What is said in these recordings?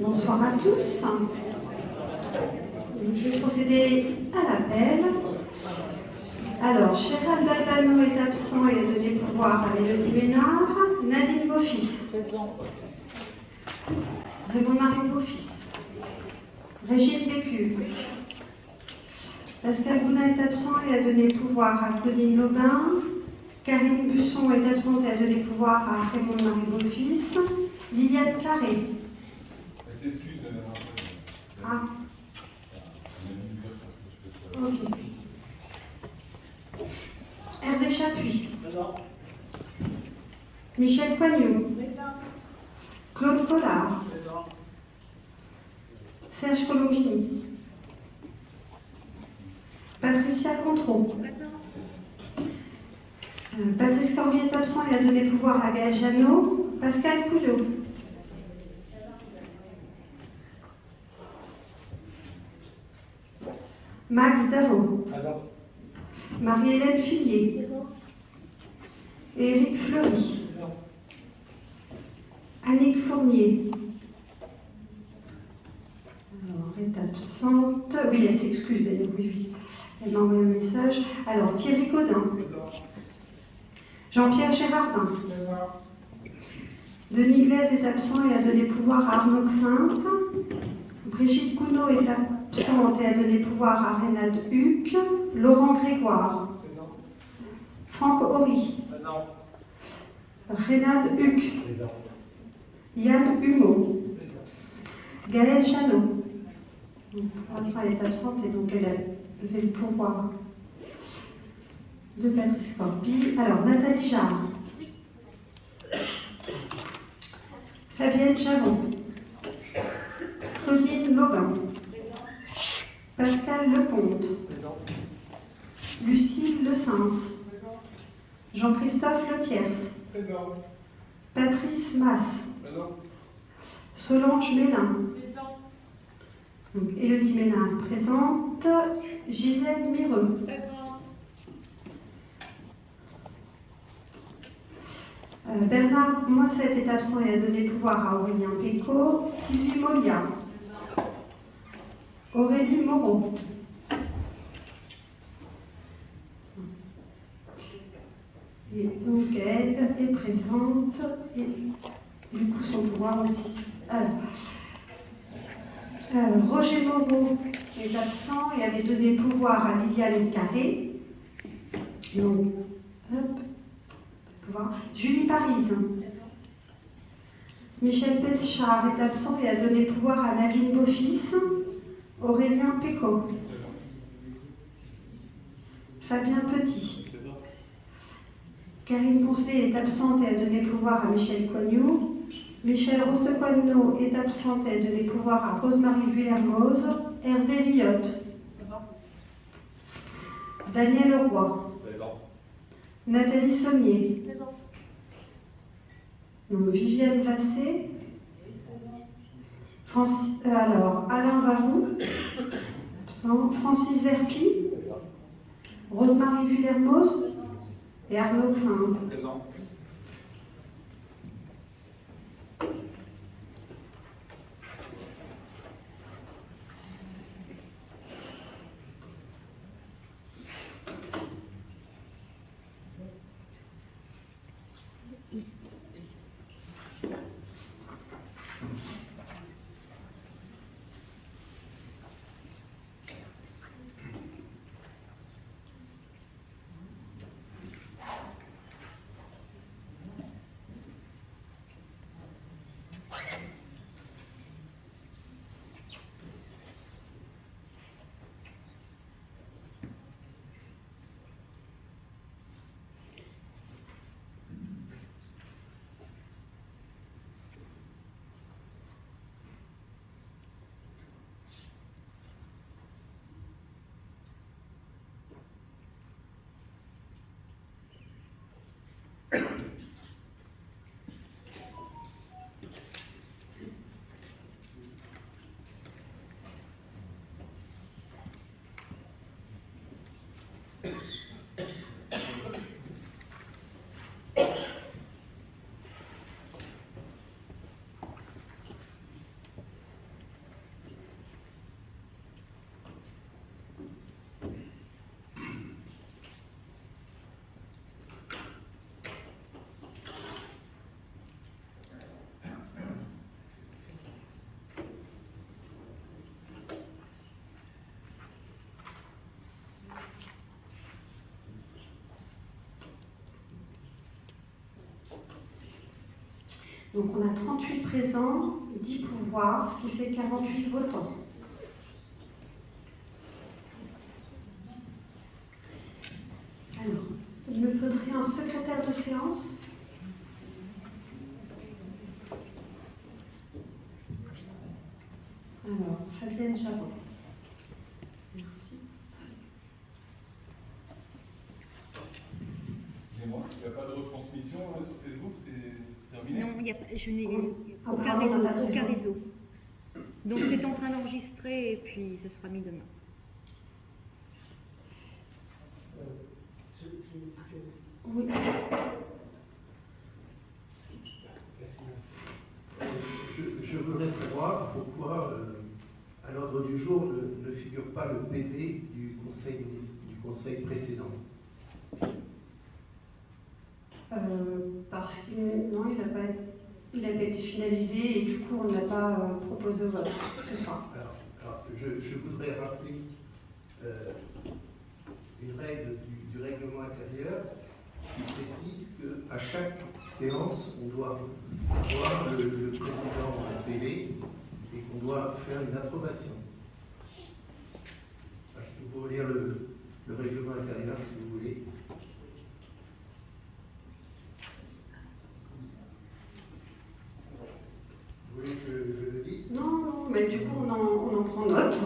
Bonsoir à tous. Je vais procéder à l'appel. Alors, Gérald Albano est absent et a donné pouvoir à Mélodie Ménard. Nadine Beaufils. Présent. Raymond-Marie Beaufils. Régine Bécu. Pascal Boudin est absent et a donné pouvoir à Claudine Lobin. Karine Busson est absente et a donné pouvoir à Raymond-Marie Beaufils. Liliane Carré. Elle s'excuse, Ah. Ok. Hervé Chapuis. Présent. Michel Coignot. Claude Collard. Présent. Serge Colombini. Patricia Contreau. Patrice Corbier est absent et a donné pouvoir à Gaël Janot. Pascal Couillot. Max Davot. Présent. Marie-Hélène Fillier. Éric Fleury. Présent. Annick Fournier. Alors, est absente. Oui, elle s'excuse d'ailleurs, oui. Elle m'a envoyé un message. Alors, Thierry Codin. Jean-Pierre Gérardin. Denis Glaise est absent et a donné pouvoir à Arnaud Xinte. Brigitte Gounod est absente et a donné pouvoir à Reynald Huc. Laurent Grégoire. Présent. Franck Horry. Présent. Reynald Huc. Présent. Yann Humeau. Gaëlle Janot. Pour l'instant, elle est absente et donc elle a levé le pouvoir de Patrice Corby. Alors, Nathalie Jarre. Fabienne Javon. Claudine Lobin. Pascal Lecomte. Présent. Lucille Le Sens. Jean-Christophe Letiers. Présent. Patrice Masse. Présent. Solange Mélin. Présent. Donc, Élodie Ménard présente. Gisèle Mireux. Présent. Bernard Moisset est absent et a donné pouvoir à Aurélien Pécaud. Sylvie Molia. Aurélie Moreau. Et donc elle est présente et du coup son pouvoir aussi. Roger Moreau est absent et avait donné pouvoir à Liliane Carré. Donc, hop, pouvoir. Julie Parise. Michel Péchard est absent et a donné pouvoir à Nadine Beaufils. Aurélien Pécaud. Fabien Petit. Karine Poncelet est absente et a donné pouvoir à Michel Coignot. Michel Rostecoignot est absente et a donné pouvoir à Rosemarie Vuillermoz. Hervé Liotte. Daniel Leroy. Présent. Nathalie Sommier. Présent. Viviane Vassé. Alors, Alain Varou. Absent. Francis Verpi. Rosemarie Vuillermoz. Et Arnaud Xinte. Présent. Donc on a 38 présents, 10 pouvoirs, ce qui fait 48 votants. Alors, il me faudrait un secrétaire de séance. Alors, Fabienne Javon. Merci. Excusez-moi, il n'y a pas de retransmission là, sur Facebook, c'est terminé? Non, il y a, je n'ai Ah, aucun pardon, on a pas de aucun réseau. réseau. Donc c'est en train d'enregistrer et puis ce sera mis demain. Oui. Je voudrais savoir pourquoi, à l'ordre du jour, ne figure pas le PV du conseil précédent. Parce qu'il n'a pas été finalisé et du coup on ne l'a pas proposé au vote ce soir. Alors, je voudrais rappeler une règle du règlement intérieur qui précise qu'à chaque séance, on doit voir le précédent PV et qu'on doit faire une approbation. Je peux vous lire le règlement intérieur si vous voulez. Vous voulez que je le dise? Non, mais du coup on en prend note.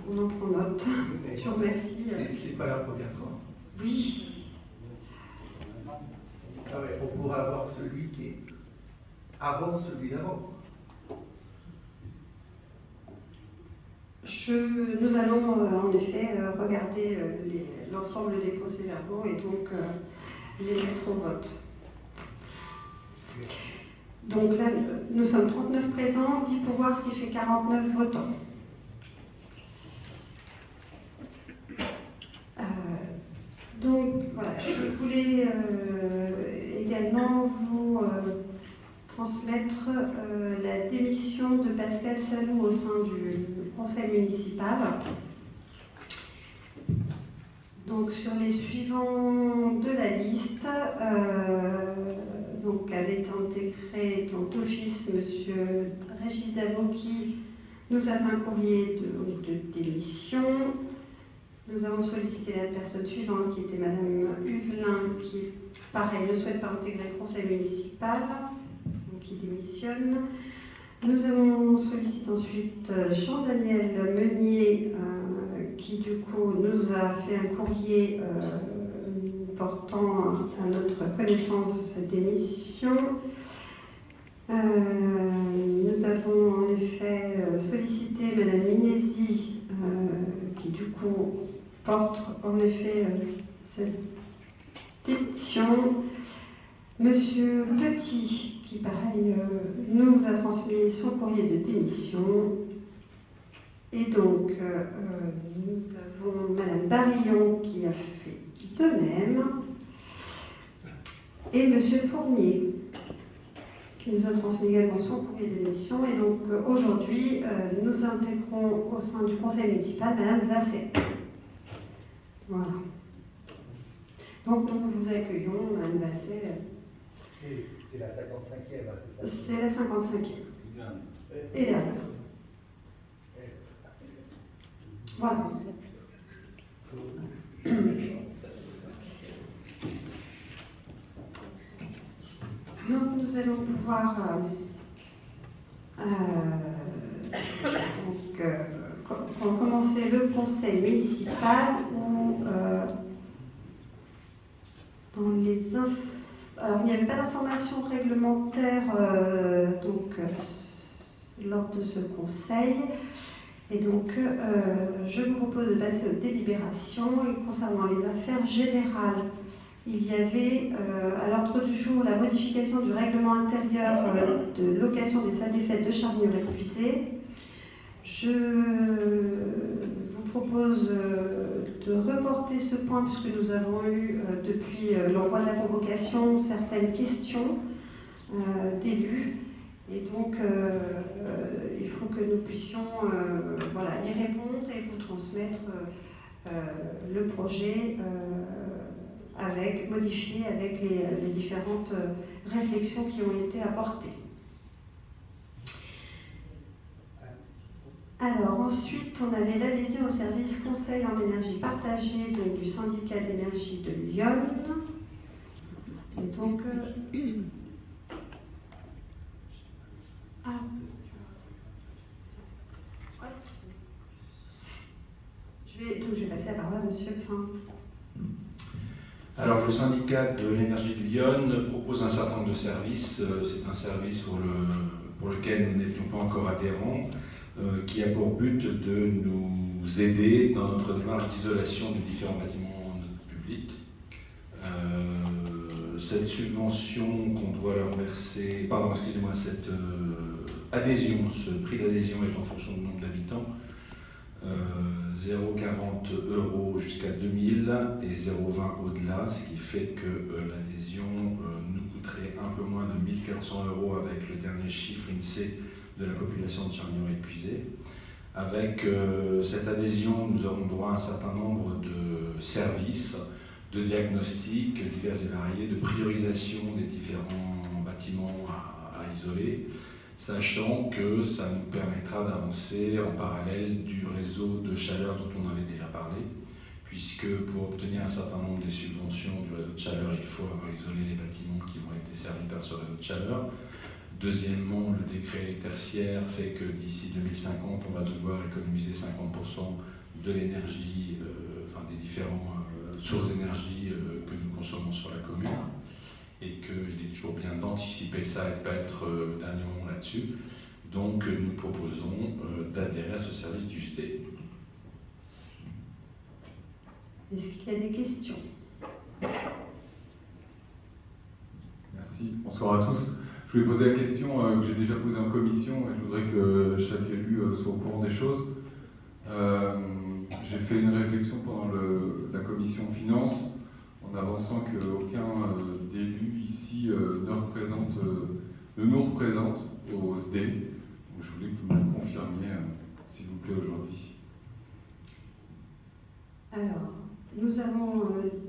On en prend note. Mais Je vous remercie. c'est pas la première fois. Oui. Ah ouais, on pourra avoir celui qui est avant celui d'avant. Nous allons en effet regarder l'ensemble des procès-verbaux et donc les mettre au vote. Donc là, nous sommes 39 présents, 10 pouvoirs, ce qui fait 49 votants. Donc voilà, je voulais également vous transmettre la démission de Pascal Salou au sein du conseil municipal. Donc sur les suivants de la liste, donc avait intégré d'office M. Régis Davot qui nous a fait un courrier de démission. Nous avons sollicité la personne suivante qui était Madame Huvelin qui, pareil, ne souhaite pas intégrer le conseil municipal, donc qui démissionne. Nous avons sollicité ensuite Jean-Daniel Meunier qui du coup nous a fait un courrier portant à notre connaissance de cette démission. Nous avons en effet sollicité Madame Minesi qui du coup porte en effet cette démission. Monsieur Petit qui pareil nous a transmis son courrier de démission. Et donc nous avons Madame Barillon qui a fait de même. Et Monsieur Fournier qui nous a transmis également son courrier de démission. Et donc aujourd'hui, nous intégrons au sein du conseil municipal Madame Vasset. Voilà. Donc nous vous accueillons, Madame Vasset. C'est la 55e, hein, c'est ça? C'est la 55e. Bien. Et dernière. Voilà. Donc nous allons pouvoir commencer le conseil municipal où dans les alors il n'y avait pas d'information réglementaire lors de ce conseil. Et donc, je vous propose de passer aux délibérations. Et concernant les affaires générales, il y avait à l'ordre du jour la modification du règlement intérieur de location des salles des fêtes de Charnières-et-Puisé. Je vous propose de reporter ce point puisque nous avons eu depuis l'envoi de la convocation certaines questions d'élus. Et donc, il faut que nous puissions y répondre et vous transmettre le projet modifié avec les différentes réflexions qui ont été apportées. Alors ensuite, on avait l'adhésion au service conseil en énergie partagée donc, du syndicat d'énergie de Lyon. Et donc, je vais passer la parole à Monsieur le Saint. Alors, le syndicat de l'énergie de Lyon propose un certain nombre de services. C'est un service pour lequel nous n'étions pas encore adhérents, qui a pour but de nous aider dans notre démarche d'isolation des différents bâtiments publics. Cette subvention qu'on doit leur verser, cette adhésion, ce prix d'adhésion est en fonction du nombre d'habitants. 0,40 € jusqu'à 2000 et 0,20 au-delà, ce qui fait que l'adhésion nous coûterait un peu moins de 1400 € avec le dernier chiffre INSEE de la population de Charnières épuisée. Avec cette adhésion, nous aurons droit à un certain nombre de services, de diagnostics divers et variés, de priorisation des différents bâtiments à isoler, sachant que ça nous permettra d'avancer en parallèle du réseau de chaleur dont on avait déjà parlé, puisque pour obtenir un certain nombre des subventions du réseau de chaleur, il faut avoir isolé les bâtiments qui vont être desservis par ce réseau de chaleur. Deuxièmement, le décret tertiaire fait que d'ici 2050, on va devoir économiser 50% de l'énergie, des différentes sources d'énergie que nous consommons sur la commune. Et qu'il est toujours bien d'anticiper ça et de ne pas être dernier moment là-dessus. Donc nous proposons d'adhérer à ce service du SDE. Est-ce qu'il y a des questions? Merci, bonsoir à tous. Je voulais poser la question que j'ai déjà posée en commission et je voudrais que chaque élu soit au courant des choses. J'ai fait une réflexion pendant la commission finance en avançant qu'aucun d'élu ici ne nous représente au SD. Donc, je voulais que vous me le confirmiez, s'il vous plaît, aujourd'hui. Alors, nous avons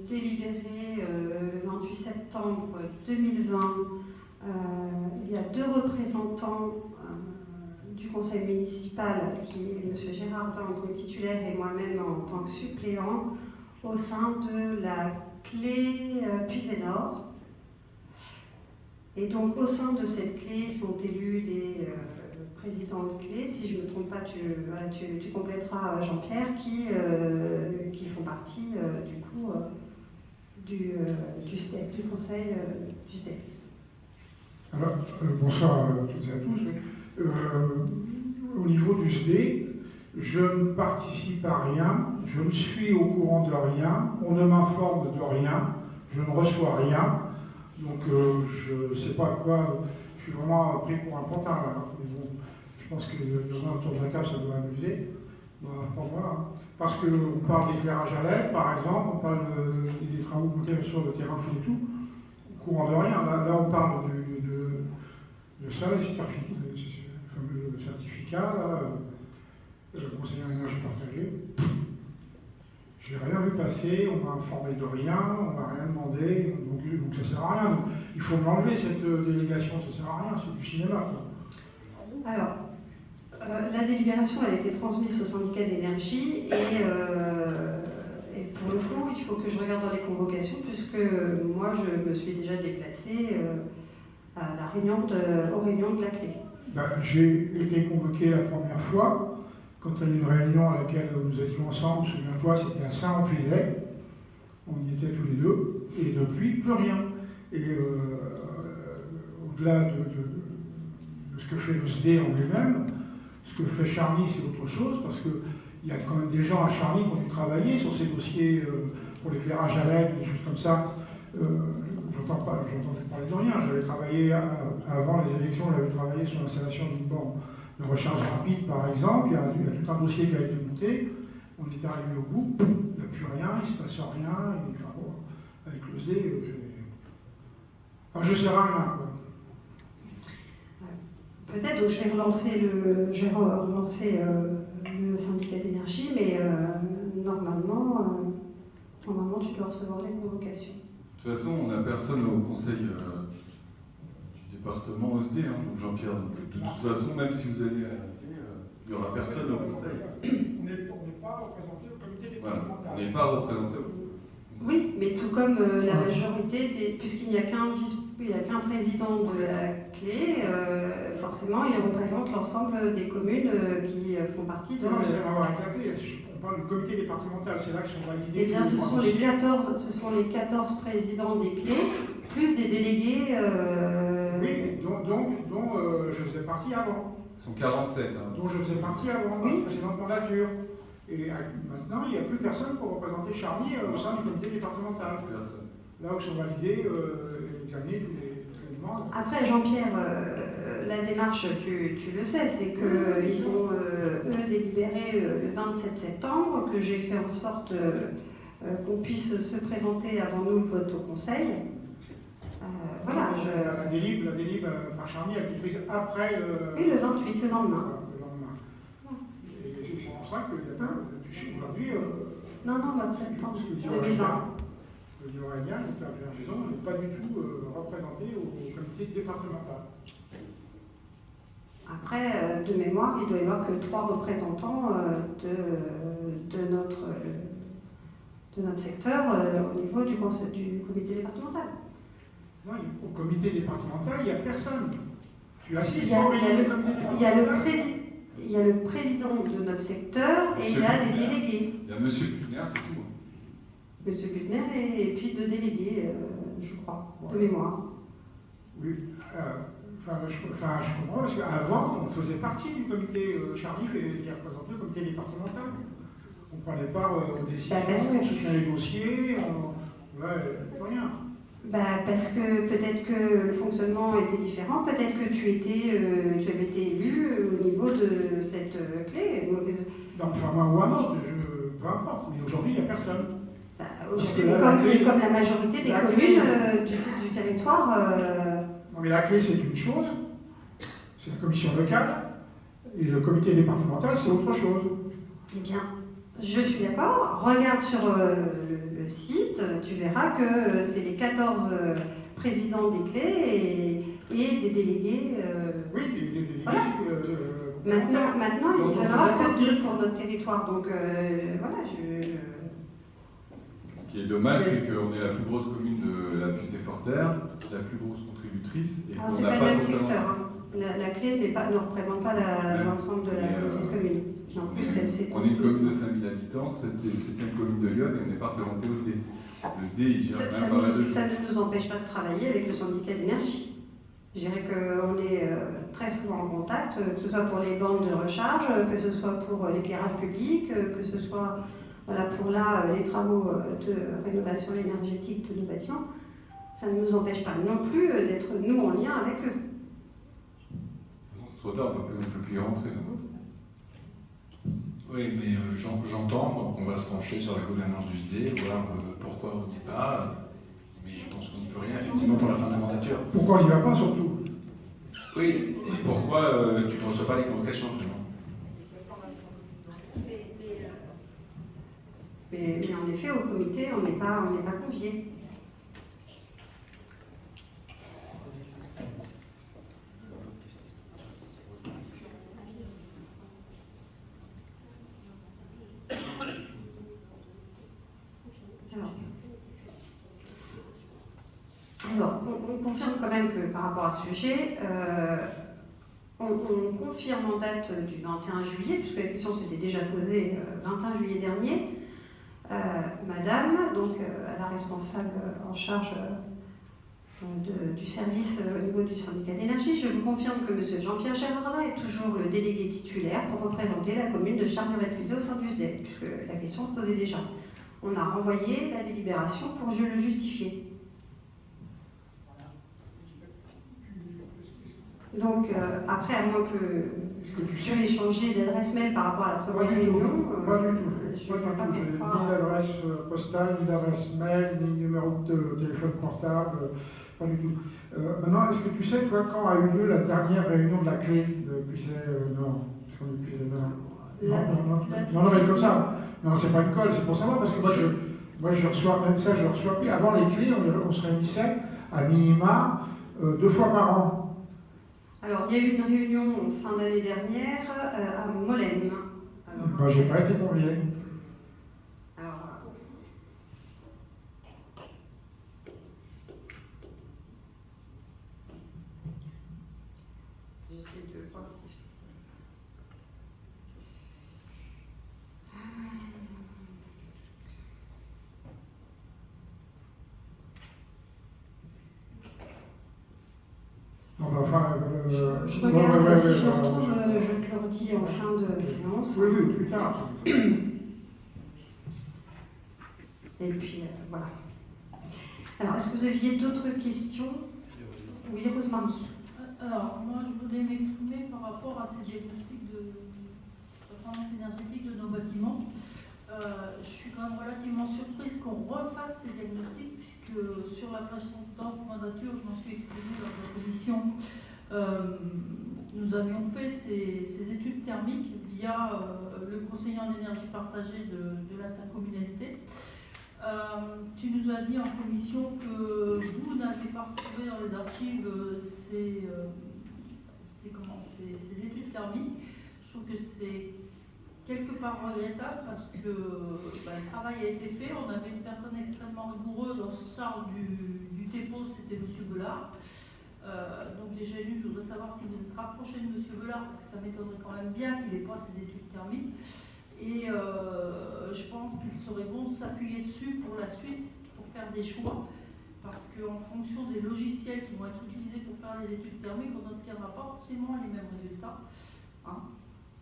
délibéré le 28 septembre 2020. Il y a 2 représentants du conseil municipal, qui est M. Gérardin en tant que titulaire et moi-même en tant que suppléant, au sein de la clé Puiset-Nord. Et donc, au sein de cette clé sont élus des présidents de clé, si je ne me trompe pas, tu compléteras Jean-Pierre, qui font partie du coup du STEP, du conseil du STEP. Alors, bonsoir à toutes et à tous. Au niveau du SDE, je ne participe à rien, je ne suis au courant de rien, on ne m'informe de rien, je ne reçois rien, donc je ne sais pas à quoi, je suis vraiment pris pour un pantin là. Mais bon, je pense que le autour de la table ça doit amuser, bah, pas moi, hein. Parce qu'on parle d'éclairage à LED par exemple, on parle des travaux montés sur le terrain et tout, au courant de rien. Là on parle de ça, les fameux certificats, là, conseiller en énergie partagée. J'ai rien vu passer, on m'a informé de rien, on m'a rien demandé, donc ça sert à rien. Donc, il faut m'enlever cette délégation, ça sert à rien, c'est du cinéma, quoi. Alors, la délibération elle a été transmise au syndicat d'énergie et pour le coup, il faut que je regarde dans les convocations puisque moi je me suis déjà déplacée à la aux réunions de la clé. J'ai été convoqué la première fois quand il y a eu une réunion à laquelle nous étions ensemble, souviens-toi, c'était à Saint-Emplisay, on y était tous les deux, et depuis, plus rien. Et au-delà de ce que fait le SDE en lui-même, ce que fait Charny, c'est autre chose, parce qu'il y a quand même des gens à Charny qui ont dû travailler sur ces dossiers pour l'éclairage à LED, des choses comme ça. J'entends plus parler de rien. J'avais travaillé, avant les élections, j'avais travaillé sur l'installation d'une borne de recharge rapide, par exemple. Il y a tout un dossier qui a été monté. On est arrivé au bout, il n'y a plus rien, il ne se passe rien. Enfin, bon, avec le SD, je ne sais rien, quoi. Peut-être, donc je vais relancer le syndicat d'énergie, mais normalement, tu dois recevoir les convocations. De toute façon, on n'a personne au conseil du département OSD, donc Jean-Pierre. Donc, de toute façon, même si vous allez à la clé, Il n'y aura personne au conseil. On n'est pas représenté au comité Voilà, départemental. on n'est pas représenté. Oui, mais tout comme la majorité, puisqu'il n'y a qu'un président de la clé, forcément, il représente l'ensemble des communes qui font partie de... Non, c'est avoir éclaté. On parle du comité départemental, c'est là que sont validés. Eh bien, ce sont les 14 présidents des clés, plus des délégués... Oui, dont je faisais partie avant. Ils sont 47. Hein. Dont je faisais partie avant, dans la précédente mandature. Et maintenant, il n'y a plus personne pour représenter Charny au sein du comité départemental. Personne. Là où sont validés et examinés tous les demandes. Après, Jean-Pierre, la démarche, tu le sais, c'est qu'ils ont, eux, délibéré le 27 septembre, que j'ai fait en sorte qu'on puisse se présenter avant nous le vote au Conseil. Voilà. La délib par Charny a été prise après Oui, le 28, le lendemain. Le lendemain. Et c'est pour ça qu'il y a aujourd'hui. Non, 27 septembre Ce que dit 2020. Aurélien, donc j'ai raison, on n'est pas du tout représenté au comité départemental. Après, de mémoire, il doit y avoir que 3 représentants de notre secteur au niveau du comité départemental. Non, au comité départemental, il n'y a personne. Tu assistes Il y a au comité départemental. Il y a le président de notre secteur et il y a des délégués. Il y a Monsieur Putner, c'est tout. Monsieur Gutner et puis 2 délégués, je crois, de mémoire. Oui, je comprends, parce qu'avant, on faisait partie du comité Charny qui représentait le comité départemental. On ne prenait pas aux décisions, on soutenait les dossiers, rien. Parce que peut-être que le fonctionnement était différent, peut-être que tu avais été élu au niveau de cette clé. Dans le format ou un autre, peu importe, mais aujourd'hui, il n'y a personne. Aujourd'hui, mais comme la majorité des communes du territoire... Non, mais la clé, c'est une chose, c'est la commission locale, et le comité départemental, c'est autre chose. Eh bien, je suis d'accord. Regarde sur le site, tu verras que c'est les 14 présidents des clés et des délégués. Oui, des délégués. Voilà. Maintenant, il n'y en aura que 2 pour notre territoire. Donc, voilà, Ce qui est dommage, c'est qu'on est la plus grosse commune de la Puy-et-Forterre, la plus grosse contributrice. Et Alors, qu'on c'est n'a pas le même forcément- secteur. Hein. La clé ne représente pas l'ensemble de la commune. En plus, On est une commune de 5000 habitants, c'est une commune de Lyon et on n'est pas représenté au SD. Le SD, il gère même pas mal de choses. Ça ne nous empêche pas de travailler avec le syndicat d'énergie. Je dirais qu'on est très souvent en contact, que ce soit pour les bornes de recharge, que ce soit pour l'éclairage public, que ce soit pour les travaux de rénovation énergétique de nos bâtiments. Ça ne nous empêche pas non plus d'être, nous, en lien avec eux. C'est trop tard, on ne peut plus y rentrer. Oui, mais j'entends, donc on va se pencher sur la gouvernance du SD, voir pourquoi on n'y est pas, mais je pense qu'on n'y peut rien, effectivement, pour la fin de la mandature. Pourquoi on n'y va pas, surtout? Oui, et pourquoi tu ne reçois pas les convocations, justement? Mais en effet, au comité, on n'est pas conviés. Alors, on confirme quand même que par rapport à ce sujet, on confirme en date du 21 juillet, puisque la question s'était déjà posée le 21 juillet dernier. Madame, donc la responsable en charge du service au niveau du syndicat d'énergie, je vous confirme que M. Jean-Pierre Gérardin est toujours le délégué titulaire pour représenter la commune de Charny-Réclusé au sein du SDE, puisque la question se posait déjà. On a renvoyé la délibération pour le justifier. Donc, après, à moins que tu aies changé d'adresse mail par rapport à la première réunion, Pas du tout. je ne vois pas J'ai pourquoi. ni d'adresse postale, ni d'adresse mail, ni numéro de téléphone portable, pas du tout. Maintenant, est-ce que tu sais, toi, quand a eu lieu la dernière réunion de la clé de Puisay-Nord? Parce qu'on est Puisay-Nord. Non, mais comme ça. Non, c'est pas une colle, c'est pour savoir, parce que moi, je reçois, même ça, je reçois plus. Avant les clés, on se réunissait à minima 2 fois par an. Alors, il y a eu une réunion en fin d'année dernière à Molène. Alors, Moi, j'ai pas été convié. alors, j'essaie de voir si je... Non, mais enfin, Je regarde, ouais, si je le ouais, retrouve, ouais. je te le redis en fin de séance. Oui, oui, plus tard. Et puis, voilà. Alors, est-ce que vous aviez d'autres questions? Oui, Rosemarie. Alors, moi, je voulais m'exprimer par rapport à ces diagnostics de performance énergétique de nos bâtiments. Je suis quand même relativement surprise qu'on refasse ces diagnostics, puisque sur la précédente mandature, je m'en suis exprimée lors de la commission, nous avions fait ces études thermiques via le conseiller en énergie partagée de l'intercommunalité. Tu nous as dit en commission que vous n'aviez pas retrouvé dans les archives ces études thermiques. Je trouve que c'est quelque part regrettable parce que le travail a été fait. On avait une personne extrêmement rigoureuse en charge du TEPO, c'était M. Belard. Donc déjà élu, je voudrais savoir si vous êtes rapproché de M. Belard, parce que ça m'étonnerait quand même bien qu'il n'ait pas ces études thermiques. Et je pense qu'il serait bon de s'appuyer dessus pour la suite, pour faire des choix, parce qu'en fonction des logiciels qui vont être utilisés pour faire les études thermiques, on n'obtiendra pas forcément les mêmes résultats. Hein.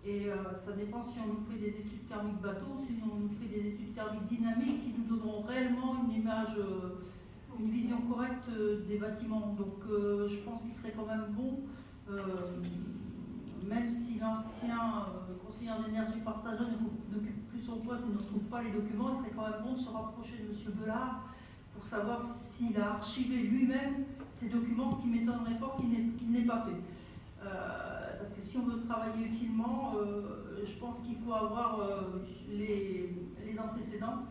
Et ça dépend si on nous fait des études thermiques bateaux, si on nous fait des études thermiques dynamiques qui nous donneront réellement une image, une vision correcte des bâtiments. Donc je pense qu'il serait quand même bon, même si l'ancien conseiller en énergie partagée n'occupe plus son poste et ne retrouve pas les documents, il serait quand même bon de se rapprocher de M. Belard pour savoir s'il a archivé lui-même ces documents, ce qui m'étonnerait fort qu'il n'ait pas fait. Parce que si on veut travailler utilement, je pense qu'il faut avoir les antécédents,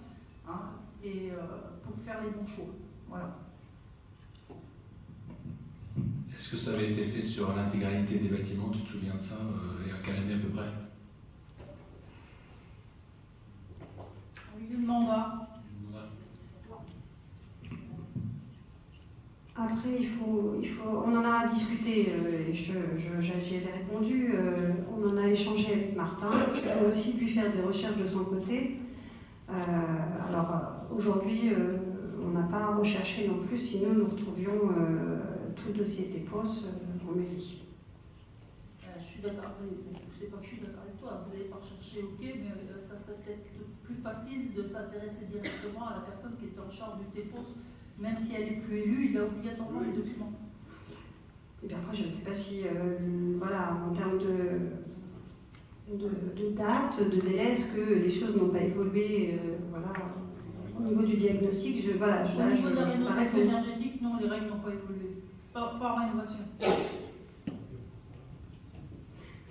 hein, et pour faire les bons choix. Voilà. Est-ce que ça avait été fait sur l'intégralité des bâtiments, tu te souviens de ça, et à quelle année à peu près? Au milieu de mandat. Après, on en a discuté, j'y avais répondu, on en a échangé avec Martin, qui a aussi pu faire des recherches de son côté. Aujourd'hui, on n'a pas recherché non plus, sinon nous retrouvions tout dossier TEPOS en mairie. Je suis d'accord, c'est pas que je suis d'accord avec toi, vous n'avez pas recherché, ok, mais ça serait peut-être plus facile de s'intéresser directement à la personne qui est en charge du TEPOS. Même si elle n'est plus élue, il a obligatoirement les documents. Et bien après, je ne sais pas si, voilà, en termes de date, de délai, est-ce que les choses n'ont pas évolué, voilà, au niveau du diagnostic, Au niveau de la rénovation énergétique, non, les règles n'ont pas évolué. Pas en rénovation. Et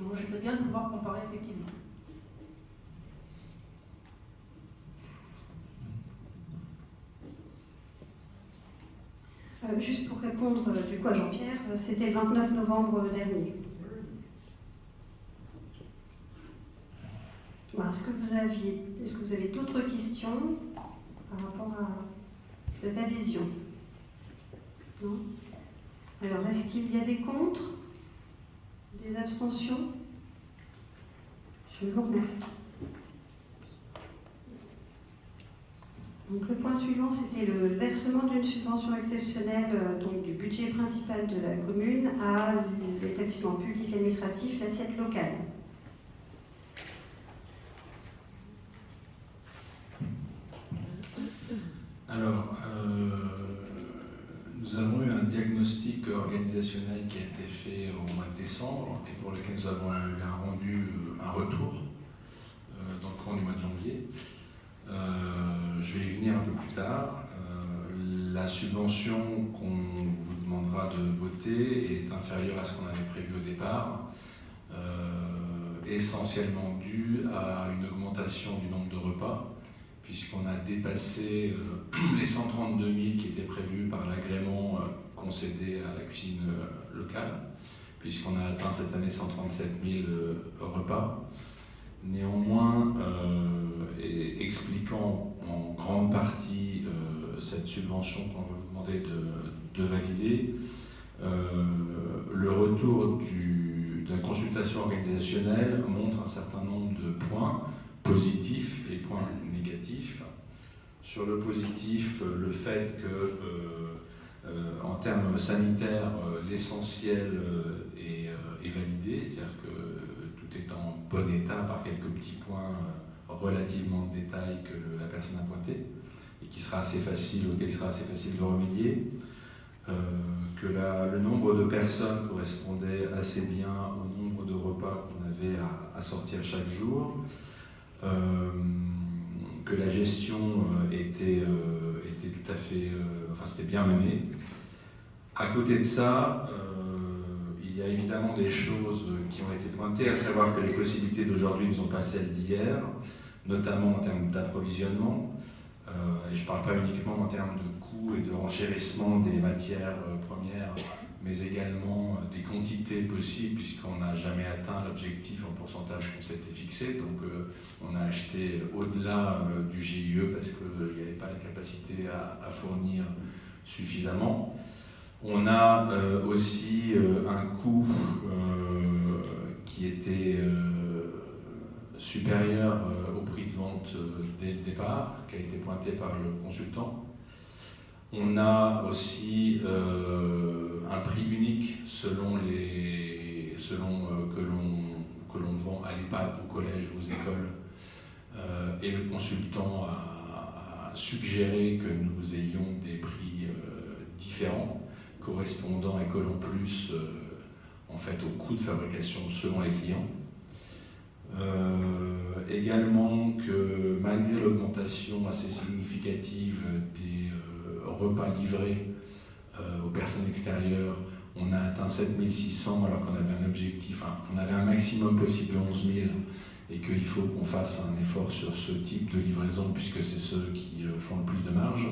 ça serait bien de pouvoir comparer effectivement. Juste pour répondre du coup à Jean-Pierre, c'était le 29 novembre dernier. Bon, est-ce que vous avez d'autres questions par rapport à cette adhésion? Non? Alors, est-ce qu'il y a des contre? Des abstentions? Je vous remercie. Donc, le point suivant, c'était le versement d'une subvention exceptionnelle donc, du budget principal de la commune à l'établissement public administratif, l'assiette locale. Alors, nous avons eu un diagnostic organisationnel qui a été fait au mois de décembre et pour lequel nous avons eu un retour dans le courant du mois de janvier. Je vais y venir un peu plus tard. La subvention qu'on vous demandera de voter est inférieure à ce qu'on avait prévu au départ, essentiellement due à une augmentation du nombre de repas, puisqu'on a dépassé les 132 000 qui étaient prévus par l'agrément concédé à la cuisine locale, puisqu'on a atteint cette année 137 000 repas. Néanmoins, et expliquant en grande partie cette subvention qu'on va vous demander de valider, le retour de la consultation organisationnelle montre un certain nombre de points positifs et points négatifs. Sur le positif, le fait que, en termes sanitaires, l'essentiel est validé, c'est-à-dire que tout est en bon état par quelques petits points relativement de détail que la personne a pointé et auquel il sera assez facile de remédier. Que le nombre de personnes correspondait assez bien au nombre de repas qu'on avait à sortir chaque jour, que la gestion était tout à fait, c'était bien mené. À côté de ça, il y a évidemment des choses qui ont été pointées, à savoir que les possibilités d'aujourd'hui ne sont pas celles d'hier, notamment en termes d'approvisionnement. Et je ne parle pas uniquement en termes de coûts et de renchérissement des matières premières, mais également des quantités possibles, puisqu'on n'a jamais atteint l'objectif en pourcentage qu'on s'était fixé. Donc on a acheté au-delà du GIE parce qu'il n'y avait pas la capacité à fournir suffisamment. On a aussi un coût qui était supérieur au prix de vente dès le départ, qui a été pointé par le consultant. On a aussi un prix unique selon que l'on vend à l'EHPAD, au collège ou aux écoles. Et le consultant a suggéré que nous ayons des prix différents, correspondant et collant plus en fait au coût de fabrication selon les clients. Également que malgré l'augmentation assez significative des repas livrés aux personnes extérieures, on a atteint 7600 alors qu'on avait un objectif, on avait un maximum possible de 11 000 et qu'il faut qu'on fasse un effort sur ce type de livraison puisque c'est ceux qui font le plus de marge.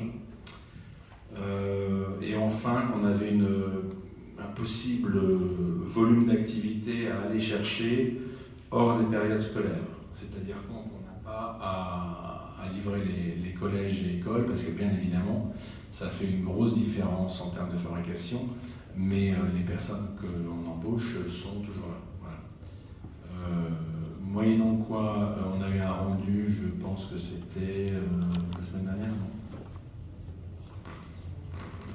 Et enfin qu'on avait un possible volume d'activité à aller chercher hors des périodes scolaires. C'est-à-dire quand on n'a pas à livrer les collèges et écoles, parce que bien évidemment, ça fait une grosse différence en termes de fabrication, mais les personnes que l'on embauche sont toujours là. Voilà. Moyennant quoi, on a eu un rendu, je pense que c'était la semaine dernière, non ?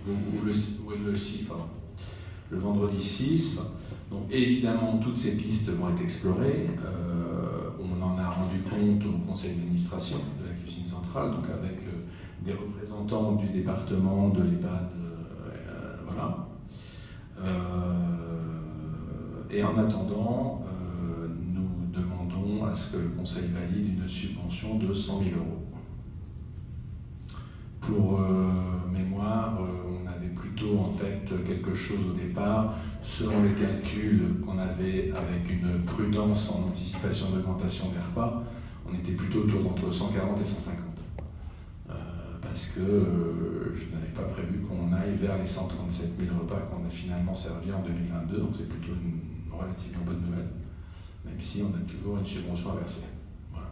Ou le 6, pardon. Le vendredi 6. Donc évidemment, toutes ces pistes vont être explorées. On en a rendu compte au conseil d'administration de la cuisine centrale, donc avec des représentants du département, de l'EHPAD, voilà. Et en attendant, nous demandons à ce que le conseil valide une subvention de 100 000 €. Pour mémoire, on avait plutôt en tête quelque chose au départ, selon les calculs qu'on avait avec une prudence en anticipation d'augmentation des repas, on était plutôt autour d'entre 140 et 150. Parce que je n'avais pas prévu qu'on aille vers les 137 000 repas qu'on a finalement servi en 2022, donc c'est plutôt une relativement bonne nouvelle, même si on a toujours une subvention à verser. Voilà.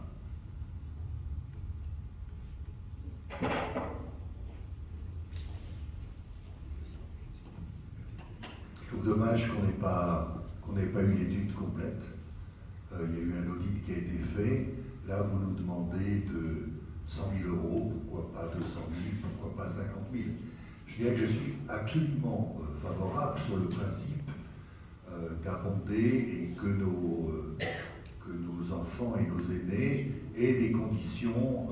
Je trouve dommage qu'on n'ait pas eu l'étude complète. Il y a eu un audit qui a été fait. Là, vous nous demandez de 100 000 €, pourquoi pas 200 000, pourquoi pas 50 000. Je dirais que je suis absolument favorable sur le principe d'abonder et que nos enfants et nos aînés aient des conditions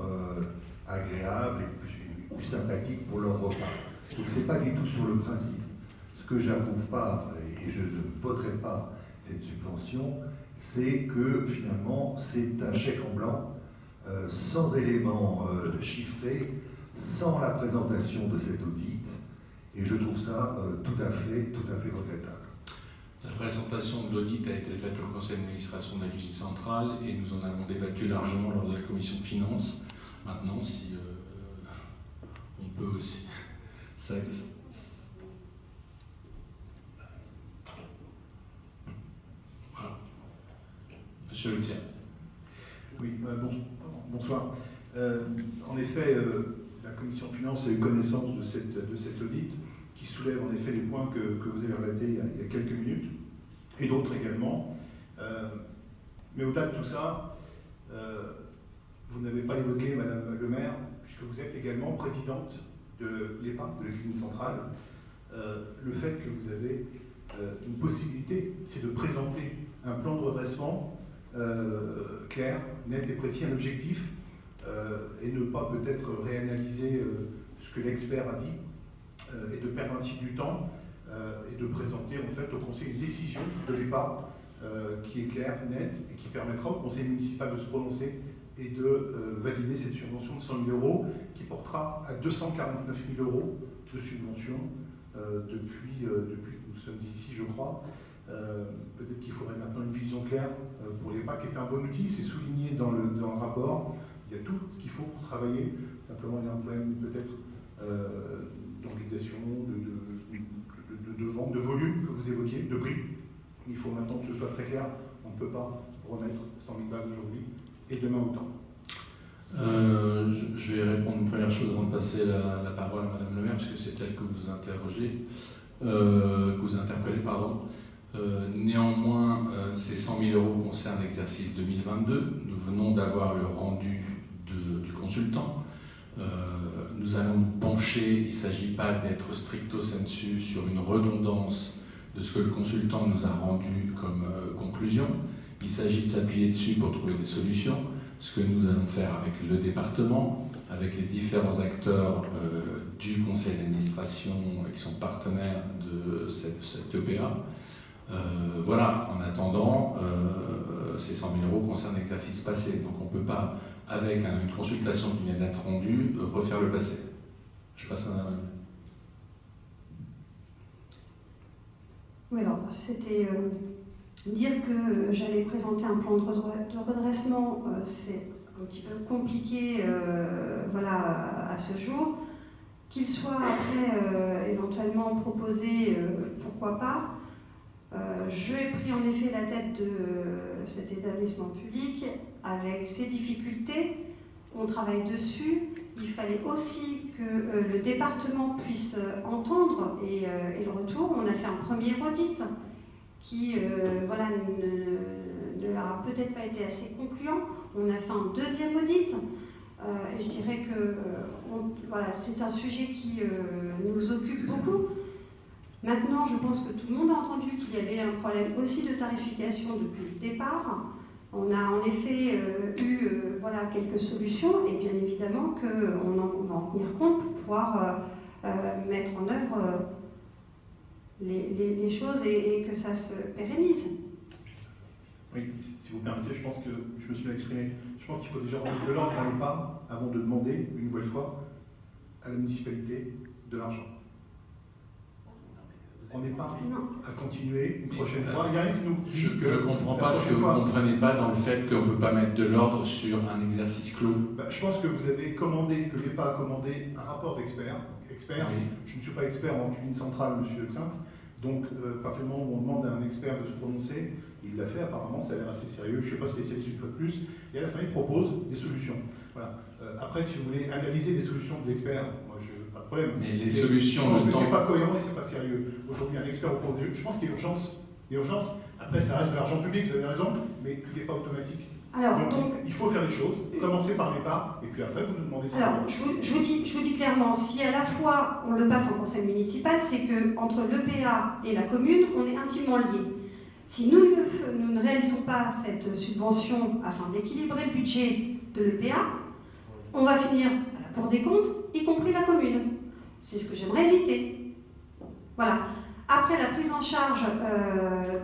agréables et plus sympathiques pour leur repas. Donc c'est pas du tout sur le principe. Ce que j'approuve pas, et je ne voterai pas cette subvention, c'est que finalement c'est un chèque en blanc, sans éléments chiffrés, sans la présentation de cet audit, et je trouve ça tout à fait regrettable. La présentation de l'audit a été faite au conseil d'administration de la cuisine centrale et nous en avons débattu largement lors de la commission de finances. Maintenant, si on peut aussi... Monsieur Le Thiers. Oui, bonsoir. En effet, la commission finance a eu connaissance de cet audit qui soulève en effet les points que vous avez relatés il y a quelques minutes, et d'autres également. Mais au-delà de tout ça, vous n'avez pas évoqué, Madame le maire, puisque vous êtes également présidente de l'EPA, de l'économie centrale, le fait que vous avez une possibilité, c'est de présenter un plan de redressement clair, net et précis, un objectif, et ne pas peut-être réanalyser ce que l'expert a dit, et de perdre ainsi du temps, et de présenter en fait au conseil une décision de l'EPA qui est claire, nette, et qui permettra au conseil municipal de se prononcer et de valider cette subvention de 100 000 € qui portera à 249 000 € de subvention depuis que nous sommes ici, je crois. Peut-être qu'il faudrait maintenant une vision claire pour l'EPA, qui est un bon outil, c'est souligné dans le rapport. Il y a tout ce qu'il faut pour travailler. Simplement, il y a un problème peut-être d'organisation, de vente, de volume que vous évoquiez, de prix. Il faut maintenant que ce soit très clair. On ne peut pas remettre 100 000 balles aujourd'hui et demain autant. Je vais répondre une première chose avant de passer la parole à Madame le maire, parce que c'est elle que vous interrogez, que vous interpellez, pardon. Néanmoins, ces 100 000 € concernent l'exercice 2022. Nous venons d'avoir le rendu du consultant. Nous allons nous pencher, il ne s'agit pas d'être stricto sensu sur une redondance de ce que le consultant nous a rendu comme conclusion. Il s'agit de s'appuyer dessus pour trouver des solutions. Ce que nous allons faire avec le département, avec les différents acteurs du conseil d'administration qui sont partenaires de cette EPA. Voilà, en attendant, ces 100 000 € concernent l'exercice passé. Donc on ne peut pas, avec une consultation qui vient d'être rendue, refaire le passé. Je passe à Madame. Oui, alors c'était dire que j'allais présenter un plan de redressement, c'est un petit peu compliqué voilà, à ce jour. Qu'il soit après éventuellement proposé, pourquoi pas. J'ai pris en effet la tête de cet établissement public avec ses difficultés. On travaille dessus. Il fallait aussi que le département puisse entendre et le retour. On a fait un premier audit qui voilà, ne leur peut-être pas été assez concluant. On a fait un deuxième audit. Et je dirais que voilà, c'est un sujet qui nous occupe beaucoup. Maintenant, je pense que tout le monde a entendu qu'il y avait un problème aussi de tarification depuis le départ. On a en effet eu voilà, quelques solutions et bien évidemment qu'on va en tenir compte pour pouvoir mettre en œuvre les choses et que ça se pérennise. Oui, si vous permettez, je pense que je me suis mal exprimé. Je pense qu'il faut déjà remettre de l'ordre dans les pas avant de demander, une nouvelle fois, à la municipalité de l'argent. On n'est pas à continuer une prochaine fois. Il n'y a rien que nous. Je ne comprends pas ce que vous ne comprenez pas dans le fait qu'on ne peut pas mettre de l'ordre sur un exercice clos. Je pense que vous avez commandé, que l'EPA a commandé un rapport d'expert. Oui. Je ne suis pas expert en cuisine centrale, monsieur Xinthe. Donc, à partir du moment où on demande à un expert de se prononcer, il l'a fait, apparemment, ça a l'air assez sérieux. Je ne suis pas spécialiste une fois de plus. Et à la fin, il propose des solutions. Voilà. Après, si vous voulez analyser les solutions des experts, moi, pas de problème. Mais les solutions, je pense que ce n'est pas cohérent et ce n'est pas sérieux. Aujourd'hui, un expert propose des... Je pense qu'il y a urgence. Il y a urgence. Après, ça reste de l'argent public, vous avez raison, mais il n'est pas automatique. Alors, donc, il faut faire les choses, commencer par l'EPA, et puis après, vous nous demandez ça. Alors, je vous dis clairement, si à la fois on le passe en conseil municipal, c'est qu'entre l'EPA et la commune, on est intimement liés. Si nous ne réalisons pas cette subvention afin d'équilibrer le budget de l'EPA, on va finir à la Cour des comptes, y compris la commune. C'est ce que j'aimerais éviter. Voilà. Après la prise en charge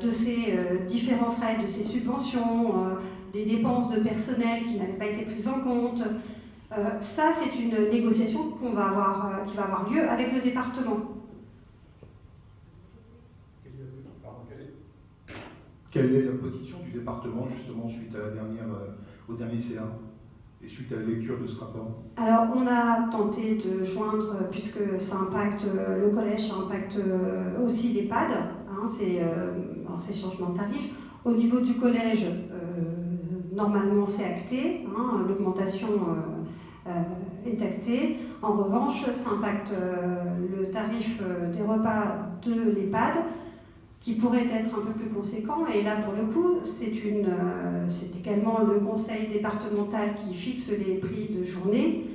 de ces différents frais, de ces subventions, des dépenses de personnel qui n'avaient pas été prises en compte, ça c'est une négociation qui va avoir lieu avec le département. Quelle est la position du département justement suite à au dernier CA et suite à la lecture de ce rapport? Alors on a tenté de joindre, puisque ça impacte le collège, ça impacte aussi l'EHPAD, hein, ces changements de tarifs. Au niveau du collège, normalement, c'est acté, hein, l'augmentation est actée. En revanche, ça impacte le tarif des repas de l'EHPAD, qui pourrait être un peu plus conséquent. Et là, pour le coup, c'est également le conseil départemental qui fixe les prix de journée.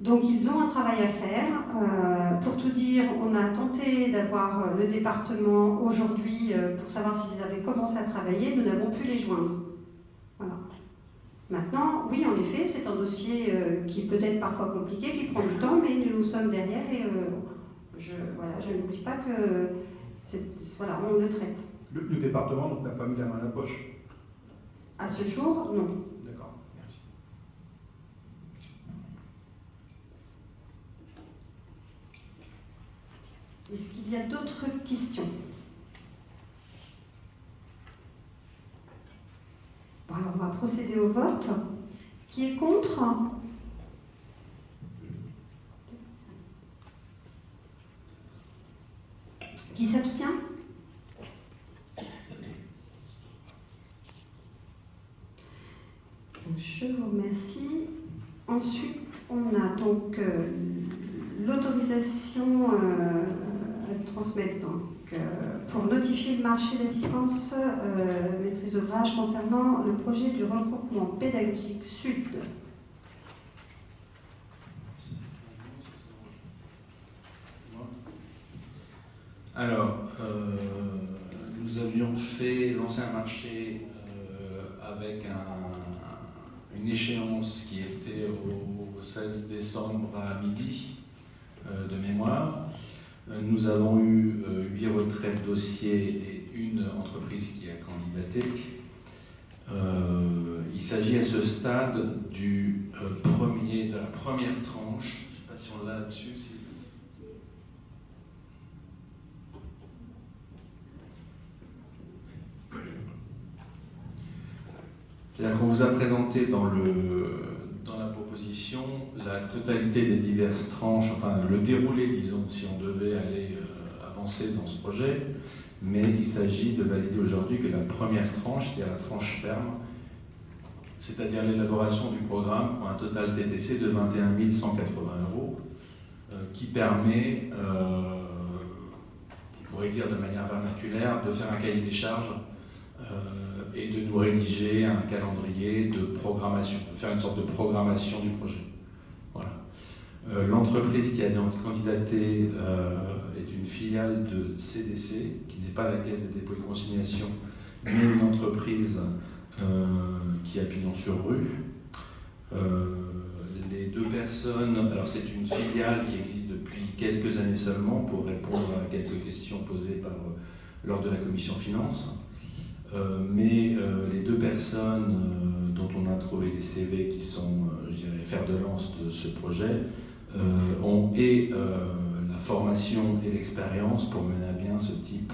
Donc, ils ont un travail à faire. Pour tout dire, on a tenté d'avoir le département aujourd'hui pour savoir s'ils avaient commencé à travailler. Nous n'avons pu les joindre. Voilà. Maintenant, oui, en effet, c'est un dossier qui peut être parfois compliqué, qui prend du temps, mais nous sommes derrière et je n'oublie pas que voilà, on le traite. Le département donc, n'a pas mis la main à la poche. À ce jour, non. D'accord, merci. Est-ce qu'il y a d'autres questions? Bon, alors, on va procéder au vote. Qui est contre? Qui s'abstient? Je vous remercie. Ensuite, on a donc l'autorisation à transmettre pour notifier le marché d'assistance maîtrise d'ouvrage concernant le projet du regroupement pédagogique Sud. Alors, nous avions lancé un marché avec une échéance qui était au 16 décembre à midi de mémoire. Nous avons eu 8 retraits de dossiers et une entreprise qui a candidaté. Il s'agit à ce stade de la première tranche. Je ne sais pas si on l'a là-dessus. C'est-à-dire qu'on vous a présenté dans la proposition la totalité des diverses tranches, enfin le déroulé, disons, si on devait aller avancer dans ce projet, mais il s'agit de valider aujourd'hui que la première tranche, c'est-à-dire la tranche ferme, c'est-à-dire l'élaboration du programme pour un total TTC de 21 180 €, qui permet, on pourrait dire de manière vernaculaire, de faire un cahier des charges et de nous rédiger un calendrier de programmation, de faire une sorte de programmation du projet. Voilà. L'entreprise qui a candidaté est une filiale de CDC, qui n'est pas la Caisse des dépôts et consignations, mais une entreprise qui a pignon sur rue. Les deux personnes, alors c'est une filiale qui existe depuis quelques années seulement pour répondre à quelques questions posées lors de la commission finances. Mais les deux personnes dont on a trouvé les CV qui sont, je dirais, fer de lance de ce projet, ont la formation et l'expérience pour mener à bien ce type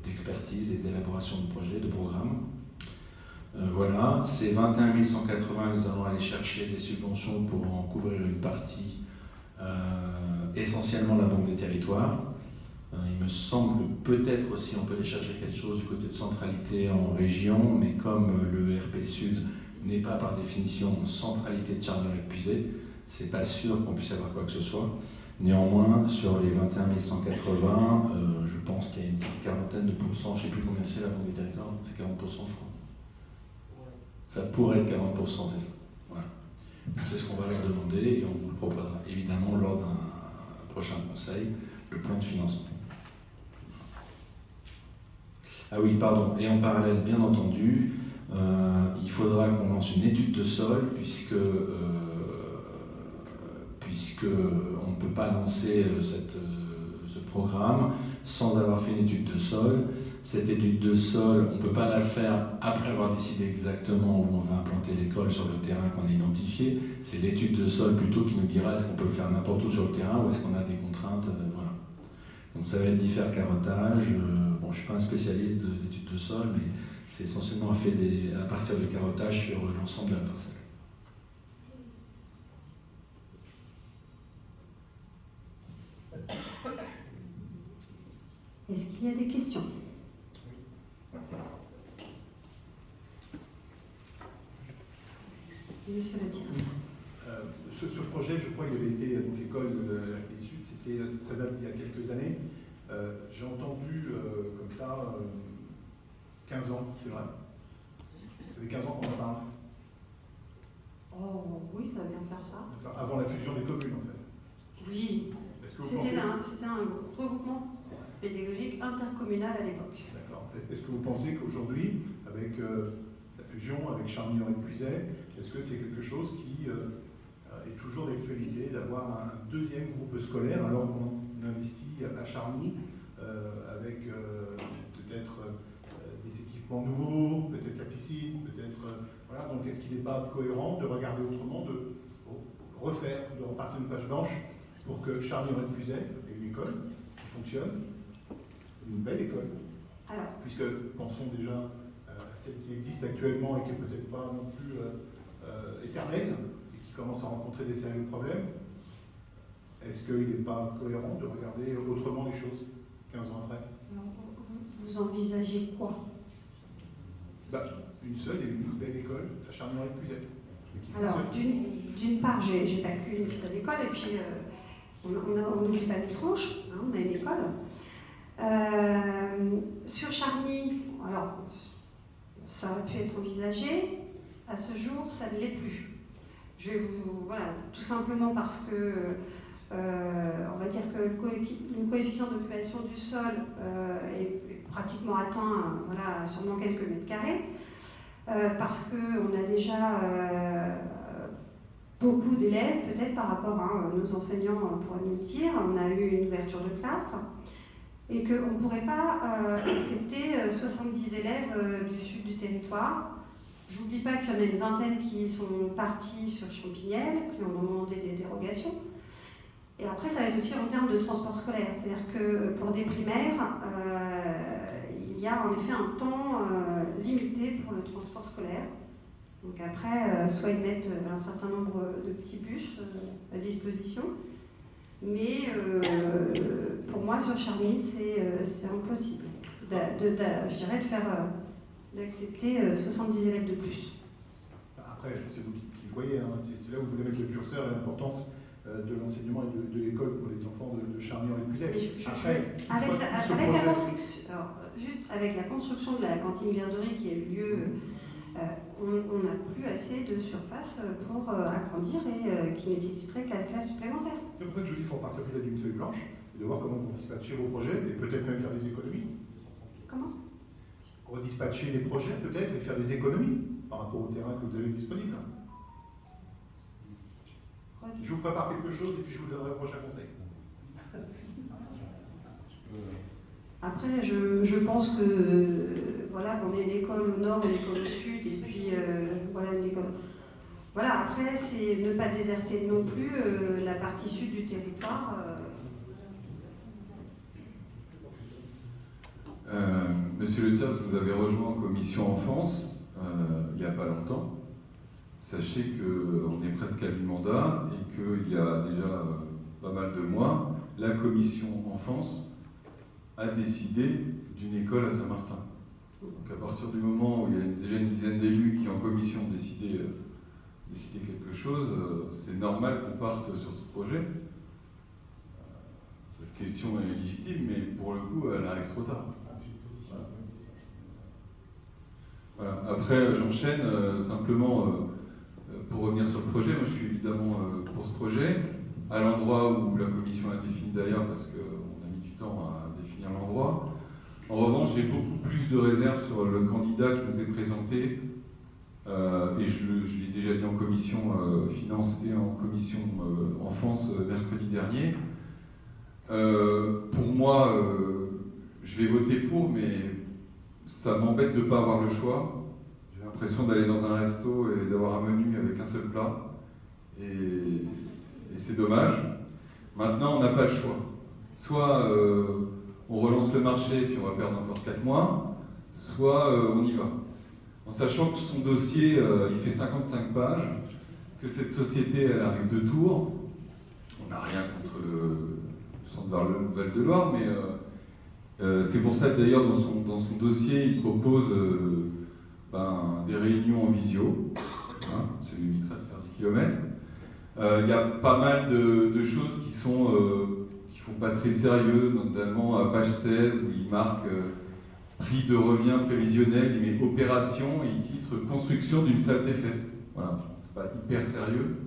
d'expertise et d'élaboration de projet, de programme. Voilà, c'est 21 180, nous allons aller chercher des subventions pour en couvrir une partie, essentiellement la Banque des Territoires. Il me semble que peut-être aussi on peut aller chercher quelque chose du côté de centralité en région, mais comme le RP Sud n'est pas par définition en centralité de chargeur épuisé, c'est pas sûr qu'on puisse avoir quoi que ce soit. Néanmoins, sur les 21 180, je pense qu'il y a une petite quarantaine de pourcents, je ne sais plus combien c'est la Banque des Territoires, c'est 40% je crois. Ça pourrait être 40%, c'est ça. Voilà. C'est ce qu'on va leur demander et on vous le proposera évidemment lors d'un prochain conseil, le plan de financement. Ah oui, pardon. Et en parallèle, bien entendu, il faudra qu'on lance une étude de sol puisque on ne peut pas lancer ce programme sans avoir fait une étude de sol. Cette étude de sol, on ne peut pas la faire après avoir décidé exactement où on va implanter l'école sur le terrain qu'on a identifié. C'est l'étude de sol plutôt qui nous dira est-ce qu'on peut le faire n'importe où sur le terrain ou est-ce qu'on a des contraintes. Voilà. Donc ça va être différents carottages. Bon, je ne suis pas un spécialiste d'études de sol, mais c'est essentiellement fait à partir de carottage sur l'ensemble de la parcelle. Est-ce qu'il y a des questions? Monsieur le Thiers. Ce projet, je crois qu'il avait été, donc l'école de la RTI Sud, ça date d'il y a quelques années. J'ai entendu comme ça 15 ans, c'est vrai. Ça fait 15 ans qu'on en parle. Oh oui, ça va bien faire ça. Avant la fusion des communes, en fait. Oui. Est-ce que vous C'était pensez... un regroupement pédagogique intercommunal à l'époque. D'accord. Est-ce que vous pensez qu'aujourd'hui, avec la fusion, avec Charny-Lorette-Puisaye, est-ce que c'est quelque chose qui est toujours d'actualité d'avoir un deuxième groupe scolaire alors qu'on investit à Charny avec peut-être des équipements nouveaux, peut-être la piscine, peut-être... voilà, donc est-ce qu'il n'est pas cohérent de regarder autrement, de refaire, de repartir une page blanche pour que Charny-Lorette-Puisaye ait une école qui fonctionne, une belle école, Alors, puisque pensons déjà à celle qui existe actuellement et qui n'est peut-être pas non plus éternelle et qui commence à rencontrer des sérieux problèmes. Est-ce qu'il n'est pas cohérent de regarder autrement les choses 15 ans après? vous envisagez quoi? Une seule et une belle école à Charny-Lorette-Puisaye. Alors, d'une part, j'ai pas qu'une seule école, et puis on n'oublie pas les tranches, hein, on a une école. Sur Charny, alors, ça aurait pu être envisagé, à ce jour, ça ne l'est plus. Voilà, tout simplement parce que, on va dire que le coefficient d'occupation du sol est pratiquement atteint, voilà, sûrement quelques mètres carrés. Parce qu'on a déjà beaucoup d'élèves, peut-être par rapport à nos enseignants pourraient nous le dire, on a eu une ouverture de classe, et qu'on ne pourrait pas accepter 70 élèves du sud du territoire. J'oublie pas qu'il y en a une vingtaine qui sont partis sur Champignelles, qui ont demandé des dérogations. Et après, ça va être aussi en termes de transport scolaire, c'est-à-dire que pour des primaires, il y a en effet un temps limité pour le transport scolaire. Donc après, soit ils mettent un certain nombre de petits bus à disposition, mais pour moi, sur Charny, c'est impossible, je dirais, d'accepter 70 élèves de plus. Après, c'est vous qui le voyez, hein. C'est là où vous voulez mettre le curseur et l'importance de l'enseignement et de l'école pour les enfants de Charny-Lorette-Puisaye. Avec la construction de la cantine garderie qui a eu lieu, on n'a plus assez de surface pour agrandir et qui nécessiterait 4 classes supplémentaires. C'est pour ça que je vous dis qu'il faut partir peut-être d'une feuille blanche et de voir comment vous dispatchez vos projets et peut-être même faire des économies. Comment? Redispatcher les projets peut-être et faire des économies par rapport au terrain que vous avez disponible. Je vous prépare quelque chose et puis je vous donnerai le prochain conseil. Après, je pense que voilà, qu'on ait une école au nord, une école au sud, et puis voilà, une école. Voilà, après, c'est ne pas déserter non plus la partie sud du territoire. Monsieur Le Thiers, vous avez rejoint en commission enfance il n'y a pas longtemps. Sachez qu'on est presque à mi-mandat et qu'il y a déjà pas mal de mois, la commission enfance a décidé d'une école à Saint-Martin. Donc à partir du moment où il y a déjà une dizaine d'élus qui en commission ont décidé quelque chose, c'est normal qu'on parte sur ce projet. Cette question est légitime, mais pour le coup, elle arrive trop tard. Voilà. Après, j'enchaîne simplement pour revenir sur le projet. Moi, je suis évidemment pour ce projet, à l'endroit où la commission a défini d'ailleurs, parce qu'on a mis du temps à définir l'endroit. En revanche, j'ai beaucoup plus de réserves sur le candidat qui nous est présenté, et je l'ai déjà dit en commission finance et en commission enfance mercredi dernier. Pour moi, je vais voter pour, mais ça m'embête de ne pas avoir le choix. J'ai l'impression d'aller dans un resto et d'avoir un menu avec un seul plat. Et c'est dommage. Maintenant, on n'a pas le choix. Soit on relance le marché et puis on va perdre encore 4 mois, soit on y va. En sachant que son dossier, il fait 55 pages, que cette société, elle arrive de Tours. On n'a rien contre le centre Val de Loire, mais c'est pour ça que d'ailleurs dans son dossier, il propose des réunions en visio. Hein, ça lui évitera de faire 10 km. Il y a pas mal de choses qui font pas très sérieux, notamment à page 16 où il marque prix de revient prévisionnel, il met opération et il titre construction d'une salle des fêtes. Voilà, c'est pas hyper sérieux.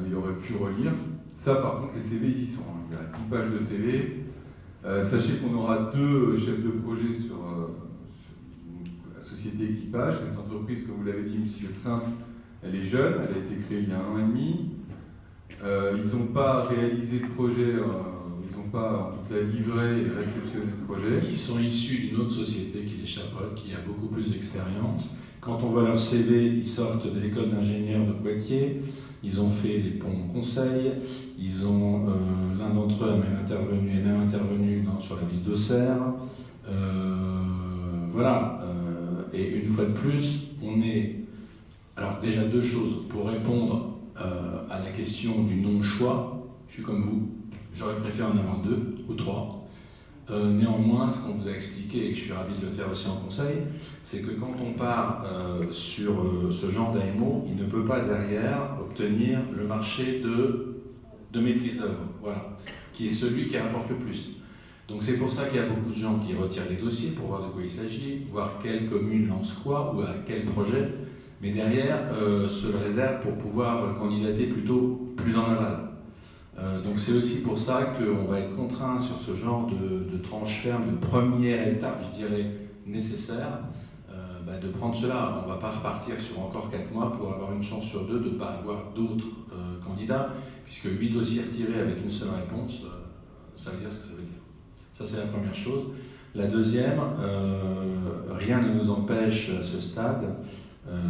Il aurait pu relire. Ça, par contre, les CV, ils y sont. Il y a 10 pages de CV. Sachez qu'on aura 2 chefs de projet sur la société Équipage. Cette entreprise, comme vous l'avez dit, M. Xin, elle est jeune, elle a été créée il y a 1 an et demi. Ils n'ont pas réalisé de projet, ils n'ont pas en tout cas livré et réceptionné de projet. Ils sont issus d'une autre société qui les chapeaute, qui a beaucoup plus d'expérience. Quand on voit leur CV, ils sortent de l'école d'ingénieurs de Poitiers, ils ont fait les ponts conseil, l'un d'entre eux est même intervenu sur la ville d'Auxerre. Voilà. Et une fois de plus, on est... Alors déjà 2 choses. Pour répondre à la question du non-choix, je suis comme vous, j'aurais préféré en avoir 2 ou 3. Néanmoins, ce qu'on vous a expliqué, et que je suis ravi de le faire aussi en conseil, c'est que quand on part sur ce genre d'AMO, il ne peut pas derrière obtenir le marché de maîtrise d'œuvre, voilà, qui est celui qui rapporte le plus. Donc c'est pour ça qu'il y a beaucoup de gens qui retirent les dossiers pour voir de quoi il s'agit, voir quelle commune lance quoi ou à quel projet, mais derrière se le réserve pour pouvoir candidater plutôt plus en aval. Donc c'est aussi pour ça qu'on va être contraint sur ce genre de tranche ferme, de première étape, je dirais, nécessaire, de prendre cela. On ne va pas repartir sur encore 4 mois pour avoir une chance sur 2 de ne pas avoir d'autres candidats, puisque 8 dossiers retirés avec une seule réponse, ça veut dire ce que ça veut dire. Ça, c'est la première chose. La deuxième, rien ne nous empêche à ce stade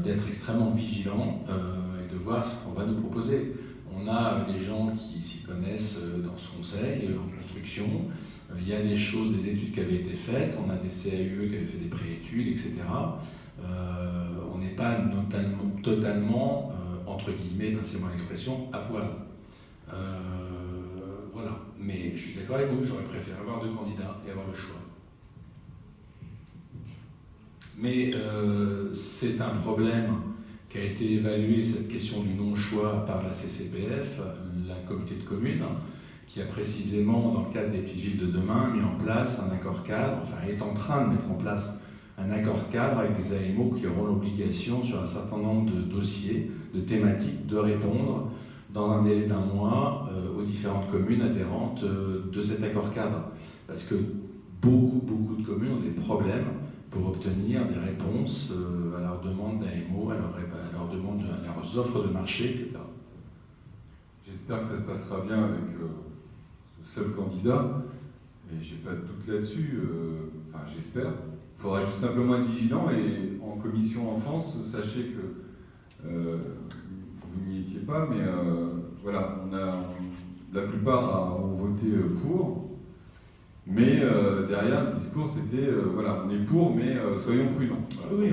d'être extrêmement vigilants et de voir ce qu'on va nous proposer. On a des gens qui s'y connaissent dans ce conseil, en construction. Il y a des choses, des études qui avaient été faites. On a des CAUE qui avaient fait des préétudes, etc. On n'est pas totalement, entre guillemets, passez-moi l'expression, à poil. Voilà. Mais je suis d'accord avec vous, j'aurais préféré avoir 2 candidats et avoir le choix. Mais c'est un problème qui a été évalué, cette question du non-choix, par la CCPF, la communauté de communes, qui a précisément, dans le cadre des petites villes de demain, mis en place un accord cadre, enfin est en train de mettre en place un accord cadre avec des AMO qui auront l'obligation, sur un certain nombre de dossiers, de thématiques, de répondre dans un délai d'1 mois aux différentes communes adhérentes de cet accord cadre. Parce que beaucoup de communes ont des problèmes pour obtenir des réponses à leurs demandes d'AMO, à leurs offres de marché, etc. J'espère que ça se passera bien avec ce seul candidat, et j'ai pas de doute là-dessus, enfin j'espère. Il faudra juste simplement être vigilant, et en commission enfance, sachez que vous n'y étiez pas, mais voilà, la plupart ont voté pour. Mais derrière, le discours, c'était, voilà, on est pour, mais soyons prudents. Oui,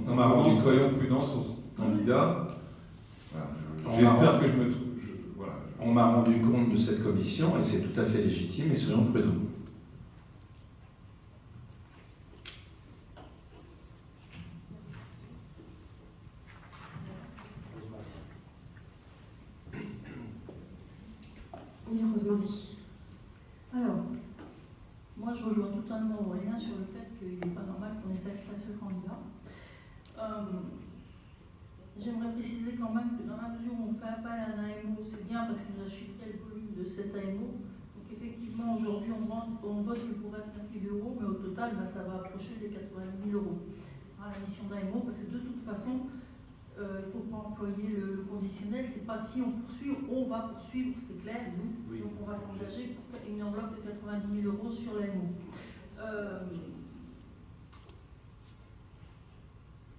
on m'a rendu soyons prudents sur ce candidat. Voilà, j'espère que je me trouve. Voilà. On m'a rendu compte de cette commission, et c'est tout à fait légitime, et soyons prudents. Oui, Rosemarie. Alors, moi je rejoins totalement Aurélien sur le fait qu'il n'est pas normal qu'on ait qu'un seul candidat. J'aimerais préciser quand même que dans la mesure où on fait appel à un AMO, c'est bien parce qu'il a chiffré le volume de cet AMO. Donc effectivement, aujourd'hui, on vote que pour 29 000 €, mais au total, ça va approcher des 80 000 € à la mission d'AMO, parce que de toute façon, il ne faut pas employer le conditionnel. C'est pas si on poursuit, on va poursuivre, c'est clair, nous. Oui. Donc on va s'engager pour une enveloppe de 90 000 € sur l'AMO.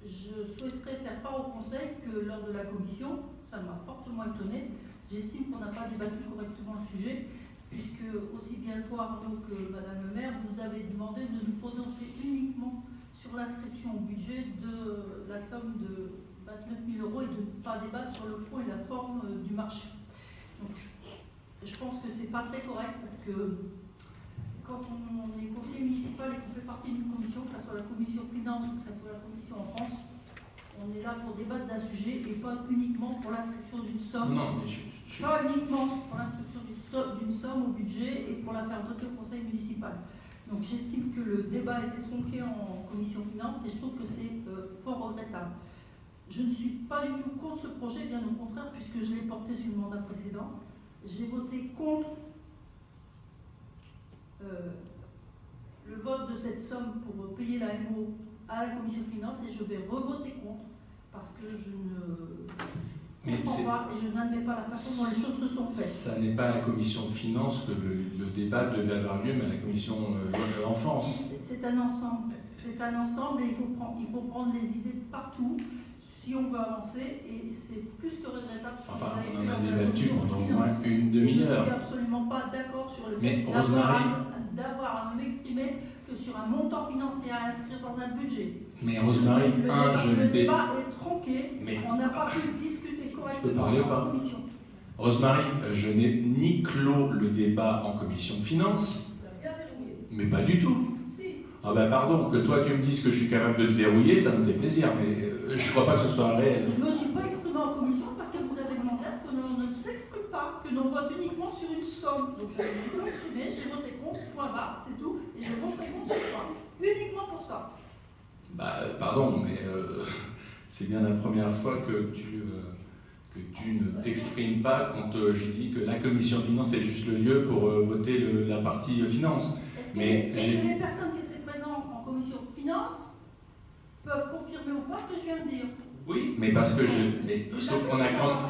Je souhaiterais faire part au Conseil que lors de la commission, ça m'a fortement étonné, j'estime qu'on n'a pas débattu correctement le sujet, puisque aussi bien toi Arnaud que Madame le maire nous avez demandé de nous prononcer uniquement sur l'inscription au budget de la somme de 29 000 € et de ne pas débattre sur le fond et la forme du marché. Donc je pense que c'est pas très correct, parce que quand on est conseiller municipal et qu'on fait partie d'une commission, que ce soit la commission finance ou que ce soit la commission en France, On est là pour débattre d'un sujet et pas uniquement pour l'inscription d'une somme. Non, mais Pas uniquement pour l'instruction d'une somme au budget et pour la faire voter au conseil municipal. Donc j'estime que le débat a été tronqué en commission finance et je trouve que c'est fort regrettable. Je ne suis pas du tout contre ce projet, bien au contraire, puisque je l'ai porté sur le mandat précédent. J'ai voté contre le vote de cette somme pour payer la MO à la commission finance et je vais revoter contre parce que je ne comprends pas et je n'admets pas la façon dont les choses se sont faites. Ça n'est pas à la commission finance que le débat devait avoir lieu, mais à la commission enfance. Si, c'est un ensemble. C'est un ensemble et il faut prendre les idées de partout si on veut avancer et c'est plus que regrettable. Enfin, on en a débattu pendant au moins une demi-heure. Je ne suis absolument pas d'accord sur le Mais fait d'avoir à m'exprimer que sur un montant financier à inscrire dans un budget. Mais Rosemary, le débat est tronqué, mais on n'a pas pu discuter correctement parler ou pas en commission. Rosemary, je n'ai ni clos le débat en commission de finances, mais pas du tout. Ah ben pardon, que toi tu me dises que je suis capable de te verrouiller, ça me fait plaisir, mais je crois pas que ce soit réel. Je ne me suis pas exprimé en commission parce que vous avez demandé à ce que l'on ne s'exprime pas, que l'on vote uniquement sur une somme. Donc je me suis pas exprimé, j'ai voté contre, point barre, c'est tout, et je voterai contre ce soir. Uniquement pour ça. Bah pardon, mais c'est bien la première fois que tu ne t'exprimes pas quand je dis que la commission finance est juste le lieu pour voter la partie finance. Est-ce que les personnes qui étaient présentes en commission finance peuvent confirmer ou pas ce que je viens de dire? Oui, mais parce que sauf qu'on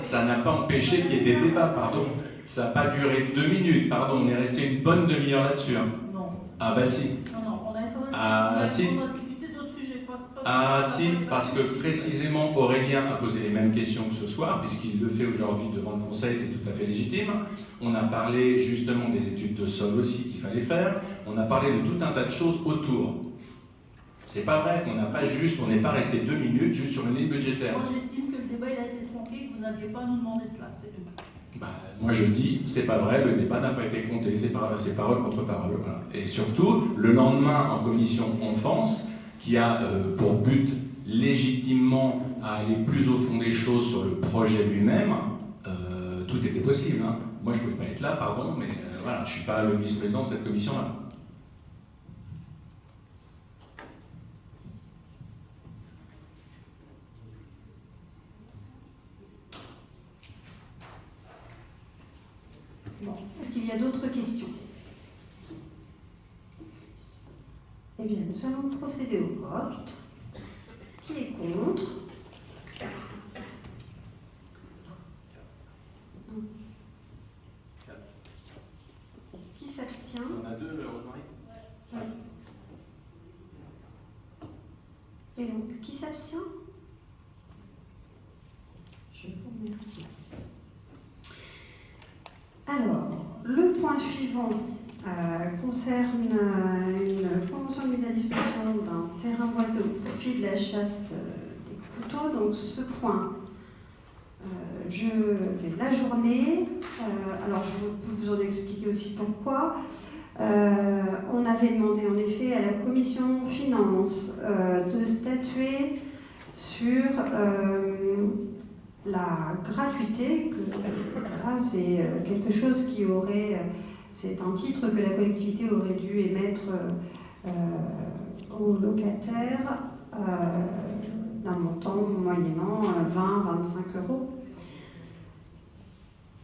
ça n'a pas empêché qu'il y ait des débats, pardon. Ça n'a pas duré 2 minutes, pardon, on est resté une bonne demi-heure là-dessus. Hein. Non. Ah bah si. Non, on a essayé de discuter d'autres sujets. Si, parce que précisément Aurélien a posé les mêmes questions que ce soir, puisqu'il le fait aujourd'hui devant le Conseil, c'est tout à fait légitime. On a parlé justement des études de sol aussi qu'il fallait faire. On a parlé de tout un tas de choses autour. C'est pas vrai, on n'est pas resté 2 minutes juste sur une ligne budgétaire. Moi j'estime que le débat il a été tronqué, que vous n'aviez pas à nous demander cela, c'est tout. Moi je dis, c'est pas vrai, le débat n'a pas été compté, c'est parole contre parole. Voilà. Et surtout, le lendemain en commission enfance, qui a pour but légitimement à aller plus au fond des choses sur le projet lui-même, tout était possible. Hein. Moi je ne pouvais pas être là, pardon, mais voilà, je ne suis pas le vice-président de cette commission-là. Bon, est-ce qu'il y a d'autres questions? Eh bien, nous allons procéder au vote. Qui est contre? Qui s'abstient? On a 2, Rosemary. Oui. Et donc, qui s'abstient? Je vous remercie. Alors, le point suivant concerne une convention de mise à disposition d'un terrain boisé au profit de la chasse des couteaux. Donc ce point, je vais l'ajourner. Alors je peux vous en expliquer aussi pourquoi. On avait demandé en effet à la commission finance de statuer sur la gratuité, voilà, c'est quelque chose qui aurait, c'est un titre que la collectivité aurait dû émettre aux locataires d'un montant moyennant 20-25 €.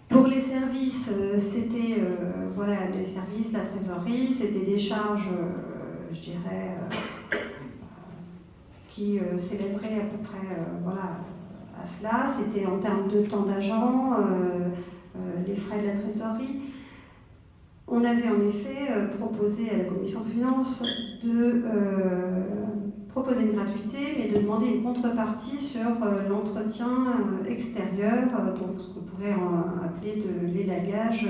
Pour les services, c'était voilà, les services, la trésorerie, c'était des charges, je dirais, qui s'élèveraient à peu près voilà, à cela. C'était en termes de temps d'agent, les frais de la trésorerie. On avait en effet proposé à la commission finances de proposer une gratuité, mais de demander une contrepartie sur l'entretien extérieur, donc ce qu'on pourrait appeler de l'élagage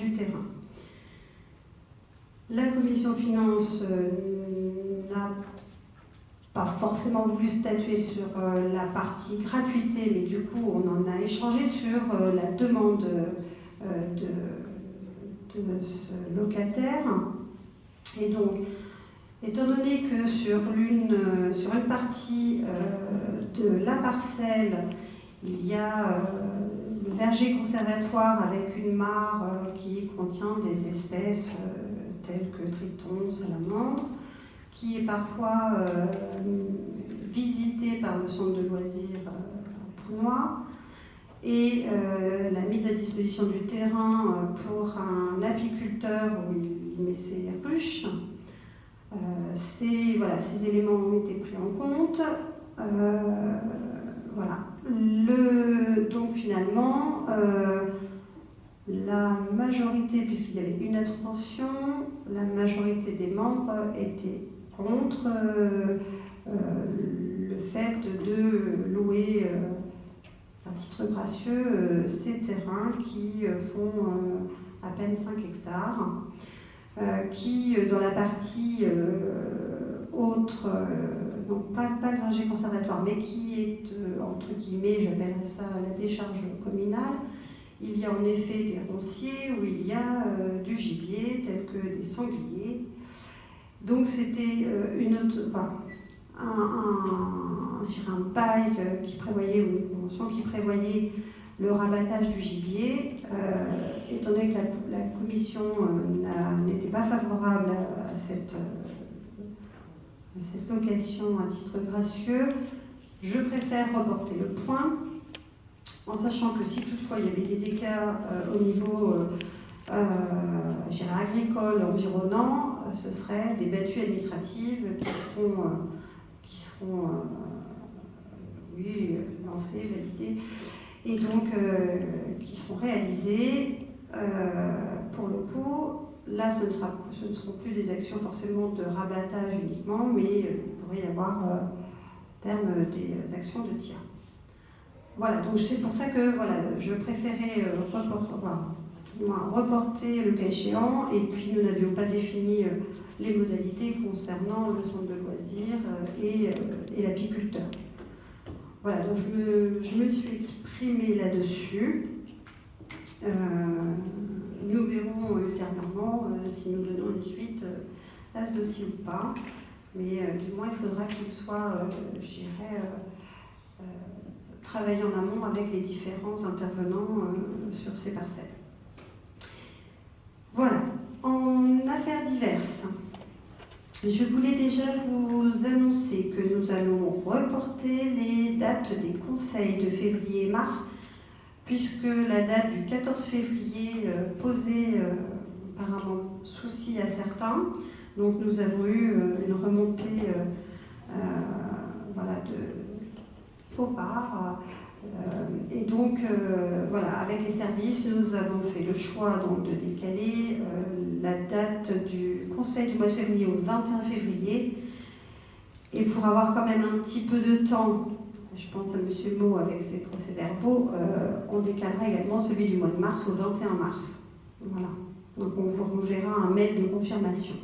du terrain. La commission finances n'a pas forcément voulu statuer sur la partie gratuité, mais du coup on en a échangé sur la demande de ce locataire. Et donc Étant donné que sur une partie de la parcelle, il y a le verger conservatoire avec une mare qui contient des espèces telles que tritons, salamandres, qui est parfois visitée par le centre de loisirs Prunois, et la mise à disposition du terrain pour un apiculteur où il met ses ruches. Ces éléments ont été pris en compte. Voilà. Donc finalement, la majorité, puisqu'il y avait une abstention, la majorité des membres étaient contre le fait de louer à titre gracieux ces terrains qui font à peine 5 hectares, qui dans la partie autre, donc pas le verger conservatoire, mais qui est entre guillemets, j'appellerais ça la décharge communale, il y a en effet des ronciers où il y a du gibier tel que des sangliers. Donc c'était un bail qui prévoyait, ou une convention qui prévoyait le rabattage du gibier, étant donné que la commission n'était pas favorable à cette location à titre gracieux, je préfère reporter le point, en sachant que si toutefois il y avait des dégâts au niveau agricole environnant, ce seraient des battues administratives qui seront lancées, validées, et donc qui seront réalisées. Pour le coup, là, ce ne seront plus des actions forcément de rabattage uniquement, mais il pourrait y avoir à terme des actions de tir. Voilà, donc c'est pour ça que je préférais reporter le cas échéant, et puis nous n'avions pas défini les modalités concernant le centre de loisirs et l'apiculteur. Voilà, donc je me suis exprimée là-dessus. Nous verrons ultérieurement si nous donnons une suite à ce dossier ou pas, mais du moins il faudra qu'il soit, travaillé en amont avec les différents intervenants sur ces parcelles. Voilà, en affaires diverses, je voulais déjà vous annoncer que nous allons reporter les dates des conseils de février et mars, puisque la date du 14 février posait apparemment souci à certains. Donc nous avons eu une remontée de faux part. Et donc, avec les services, nous avons fait le choix donc, de décaler la date du conseil du mois de février au 21 février. Et pour avoir quand même un petit peu de temps, je pense à M. Mo avec ses procès-verbaux, on décalera également celui du mois de mars au 21 mars. Voilà. Donc on vous renverra un mail de confirmation.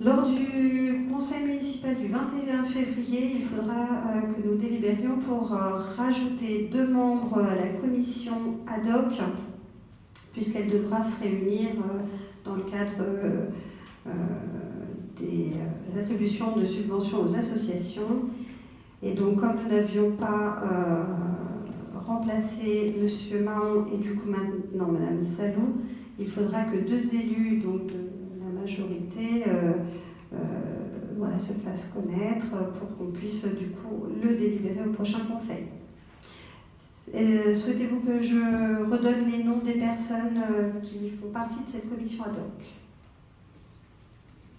Lors du conseil municipal du 21 février, il faudra que nous délibérions pour rajouter 2 membres à la commission ad hoc, puisqu'elle devra se réunir dans le cadre des attributions de subventions aux associations. Et donc, comme nous n'avions pas remplacé M. Mahon et du coup maintenant Mme Salou, il faudra que 2 élus donc, de la majorité se fassent connaître pour qu'on puisse du coup le délibérer au prochain conseil. Souhaitez-vous que je redonne les noms des personnes qui font partie de cette commission ad hoc?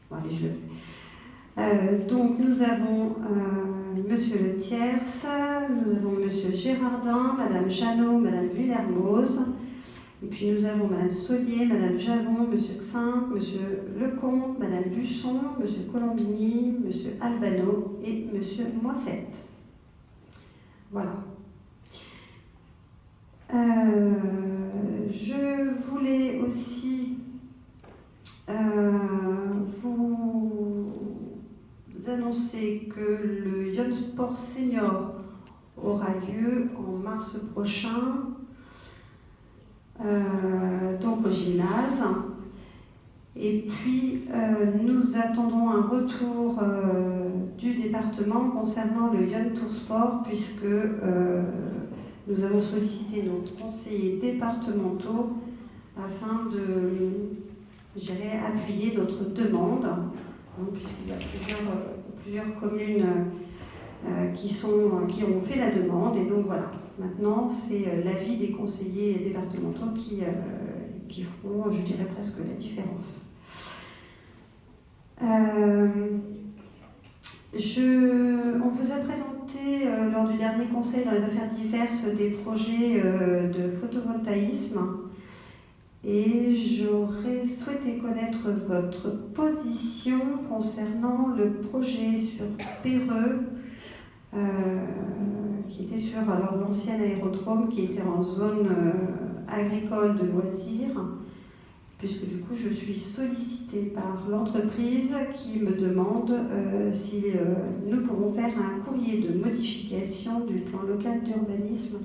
Bon, allez, je le fais. Donc nous avons Monsieur Le Thiers, nous avons Monsieur Gérardin, Madame Jeannot, Madame Villermoz, et puis nous avons Madame Saulier, Madame Javon, Monsieur Xin, Monsieur Lecomte, Madame Busson, Monsieur Colombini, Monsieur Albano et Monsieur Moissette. Voilà. Je voulais aussi vous annoncer que le Yon Sport Senior aura lieu en mars prochain, donc au gymnase. Et puis, nous attendons un retour du département concernant le Young Tour Sport, puisque nous avons sollicité nos conseillers départementaux afin de, je dirais, appuyer notre demande, hein, puisqu'il y a plusieurs communes qui ont fait la demande. Et donc voilà, maintenant, c'est l'avis des conseillers départementaux qui feront, je dirais, presque la différence. On vous a présenté lors du dernier conseil dans les affaires diverses des projets de photovoltaïsme et j'aurais souhaité connaître votre position concernant le projet sur Péreux qui était sur l'ancien aérodrome qui était en zone agricole de loisirs, puisque du coup je suis sollicitée par l'entreprise qui me demande si nous pourrons faire un courrier de modification du plan local d'urbanisme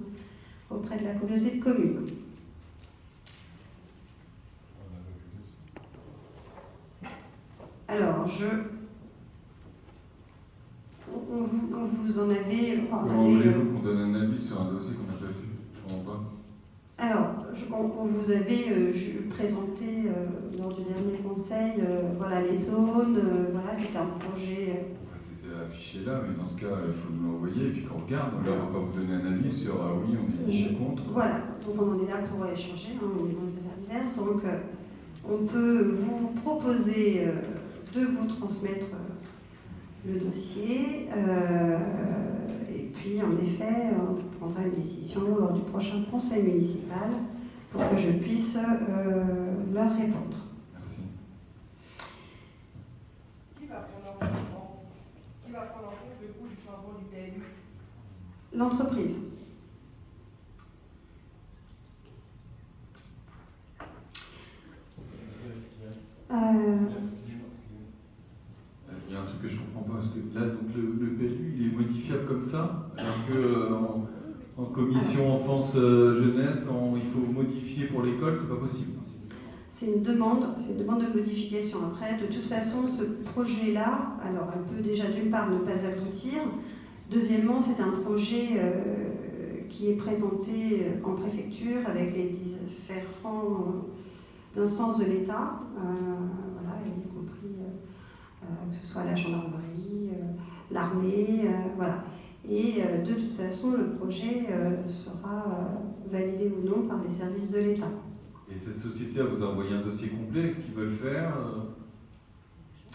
auprès de la communauté de communes. Alors, on vous en avait... Comment voulez-vous qu'on donne un avis sur un dossier qu'on n'a pas vu? Je comprends pas. Alors, on vous avait présenté lors du dernier conseil voilà, les zones, voilà, c'était un projet... C'était affiché là, mais dans ce cas, il faut nous l'envoyer et puis qu'on regarde. Là, on ne va pas vous donner un avis sur oui, on est contre. Voilà, donc on en est là pour échanger, hein, on est dans des affaires diverses. Donc, on peut vous proposer de vous transmettre le dossier. Et puis, en effet, on prendra une décision lors du prochain conseil municipal pour que je puisse leur répondre. Merci. Qui va prendre en compte le coût du changement du PLU? L'entreprise. Il y a un truc que je comprends pas, parce que là, donc, le PLU, il est modifiable comme ça, alors que en commission enfance-jeunesse, quand il faut modifier pour l'école, c'est pas possible. C'est une demande de modification. Après, de toute façon, ce projet-là, alors elle peut déjà d'une part ne pas aboutir. Deuxièmement, c'est un projet qui est présenté en préfecture avec les différentes instances de l'État, voilà, y compris que ce soit la gendarmerie, l'armée, voilà. Et de toute façon, le projet sera validé ou non par les services de l'État. Et cette société vous a envoyé un dossier complet, ce qu'ils veulent faire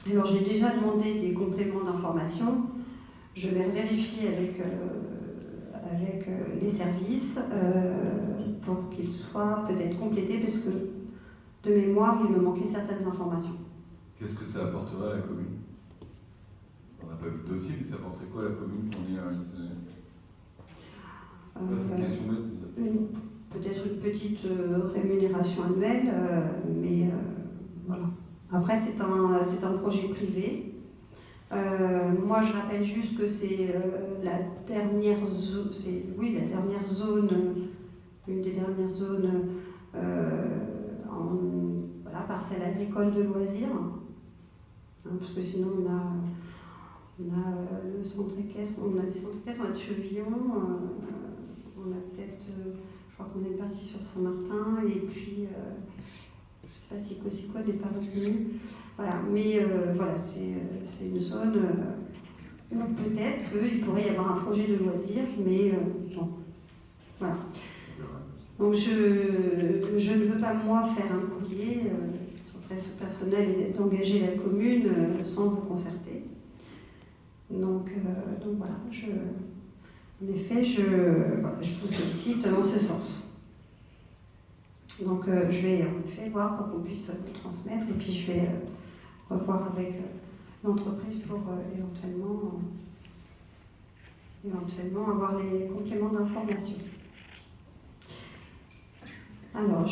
Alors j'ai déjà demandé des compléments d'information. Je vais vérifier avec les services pour qu'ils soient peut-être complétés, parce que de mémoire, il me manquait certaines informations. Qu'est-ce que ça apporterait à la commune? On n'a pas vu le dossier, mais ça apporterait quoi à la commune qu'on ait peut-être une petite rémunération annuelle, mais voilà. Après, c'est un projet privé. Moi, je rappelle juste que c'est la dernière zone, une des dernières zones en parcelle agricole de loisirs, hein, parce que sinon on a le centre équestre, on a des centres équestres, on a de Chevillon, on a peut-être, je crois qu'on est parti sur Saint-Martin, et puis je ne sais pas si Cosico n'est pas retenu. Voilà, mais voilà, c'est une zone où peut-être qu'il pourrait y avoir un projet de loisir, mais bon, voilà. Donc je ne veux pas, moi, faire un courrier sur presse personnelle et d'engager la commune sans vous concerter. Donc voilà, en effet, je vous sollicite en ce sens. Donc je vais en effet voir pour qu'on puisse vous transmettre, et puis je vais revoir avec l'entreprise pour éventuellement avoir les compléments d'information. Alors,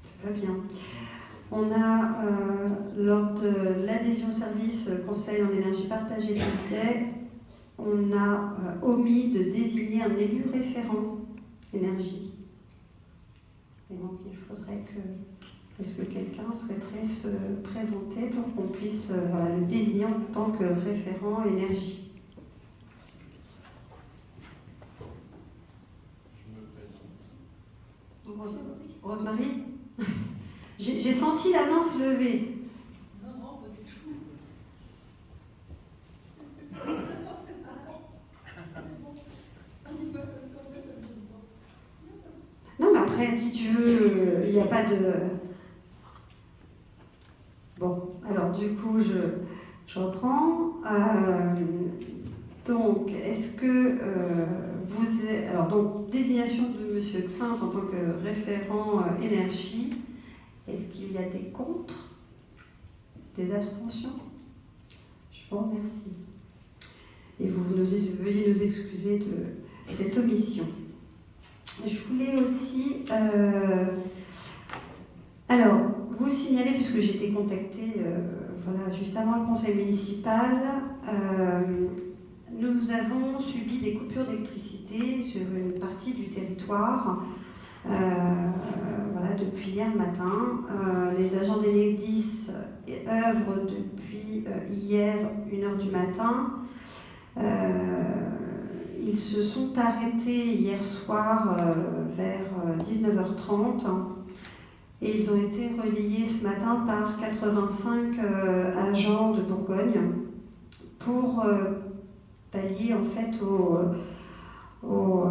c'est pas bien. On a, lors de l'adhésion au service Conseil en énergie partagée de SDE, on a omis de désigner un élu référent énergie. Et donc il faudrait que, est-ce que quelqu'un souhaiterait se présenter pour qu'on puisse voilà, le désigner en tant que référent énergie? Rosemary? J'ai senti la main se lever. Non, non, pas du tout. Non, c'est bon. On y va comme ça, après ça me donne pas. Non, mais après, si tu veux, il n'y a pas de... Bon, alors du coup, je reprends. Donc, est-ce que vous êtes... Alors, donc, désignation de M. Xint en tant que référent énergie. Est-ce qu'il y a des contre? Des abstentions? Je vous remercie. Et veuillez nous excuser de cette omission. Je voulais aussi... alors, vous signaler, puisque j'ai été contactée voilà, juste avant le conseil municipal, nous avons subi des coupures d'électricité sur une partie du territoire voilà, depuis hier matin. Les agents d'Enedis œuvrent depuis hier 1h du matin. Ils se sont arrêtés hier soir vers 19h30 et ils ont été relayés ce matin par 85 agents de Bourgogne pour pallier en fait au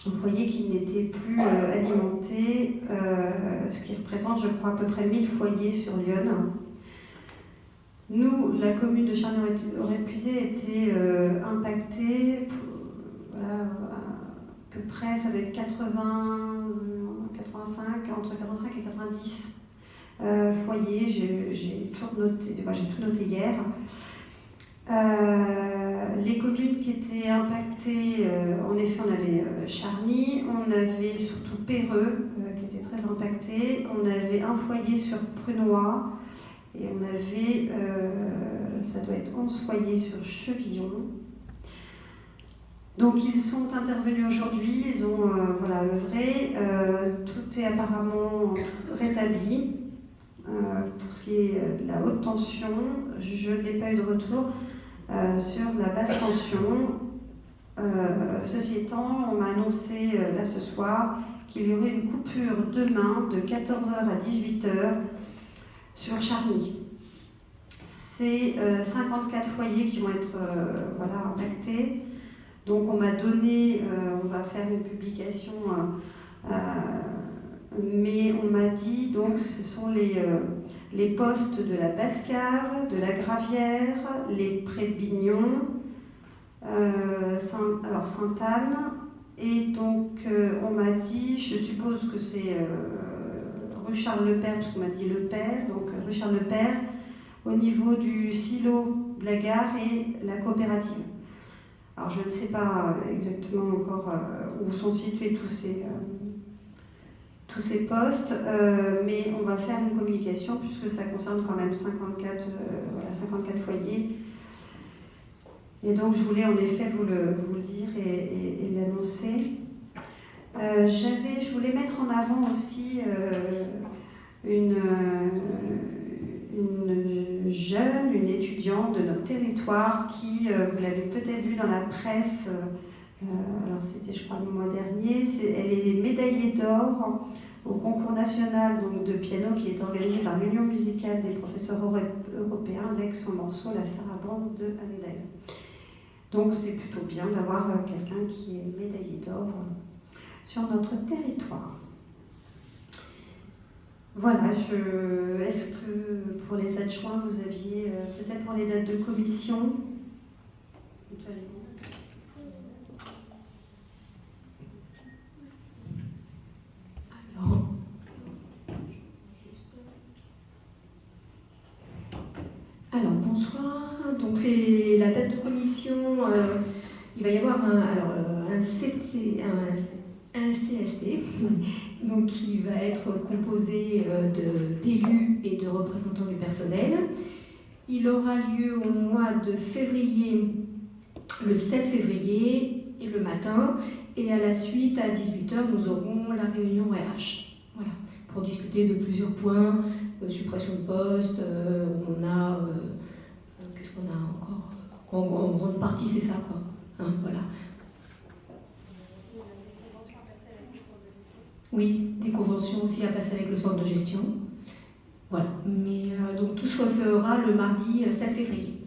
foyer qui n'était plus alimenté, ce qui représente, je crois, à peu près 1000 foyers sur Lyon. Nous, la commune de Charny-Aurait-Puisé était impactée, voilà, à peu près, ça va être 85, entre 85 et 90 foyers. J'ai tout noté hier. Les communes qui étaient impactées, en effet, on avait Charny, on avait surtout Perreux qui était très impacté, on avait un foyer sur Prunois et on avait, ça doit être 11 foyers sur Chevillon. Donc ils sont intervenus aujourd'hui, ils ont voilà, œuvré, tout est apparemment rétabli. Pour ce qui est de la haute tension, je n'ai pas eu de retour sur la basse tension. Ceci étant, on m'a annoncé là ce soir qu'il y aurait une coupure demain de 14h à 18h sur Charny. C'est 54 foyers qui vont être voilà, impactés. Donc on m'a donné, on va faire une publication, mais on m'a dit, donc ce sont les postes de la Basse-Cave, de la Gravière, les Prés-de-Bignon, Sainte-Anne, et donc on m'a dit, je suppose que c'est rue Charles-Lepère, parce qu'on m'a dit Lepère, donc rue Charles-Lepère, au niveau du silo de la gare et la coopérative. Alors je ne sais pas exactement encore où sont situés tous ces postes, mais on va faire une communication puisque ça concerne quand même 54 foyers. Et donc je voulais en effet vous le dire et l'annoncer. Je voulais mettre en avant aussi une jeune, une étudiante de notre territoire qui, vous l'avez peut-être vu dans la presse, alors c'était je crois le mois dernier, elle est médaillée d'or au concours national donc, de piano qui est organisé par l'Union musicale des professeurs européens avec son morceau La Sarabande de Handel. Donc c'est plutôt bien d'avoir quelqu'un qui est médaillé d'or sur notre territoire. Voilà, est-ce que pour les adjoints, vous aviez peut-être pour les dates de commission? Alors, bonsoir. Donc, c'est la date de commission. Il va y avoir un CST, donc qui va être composé d'élus et de représentants du personnel. Il aura lieu au mois de février, le 7 février, et le matin, Et à la suite, à 18h, nous aurons la réunion RH. Voilà, pour discuter de plusieurs points, suppression de poste, on a... qu'est-ce qu'on a encore? En grande partie, c'est ça, quoi. Hein, voilà. Oui, des conventions aussi à passer avec le centre de gestion. Voilà. Mais donc tout se refera le mardi 7 février.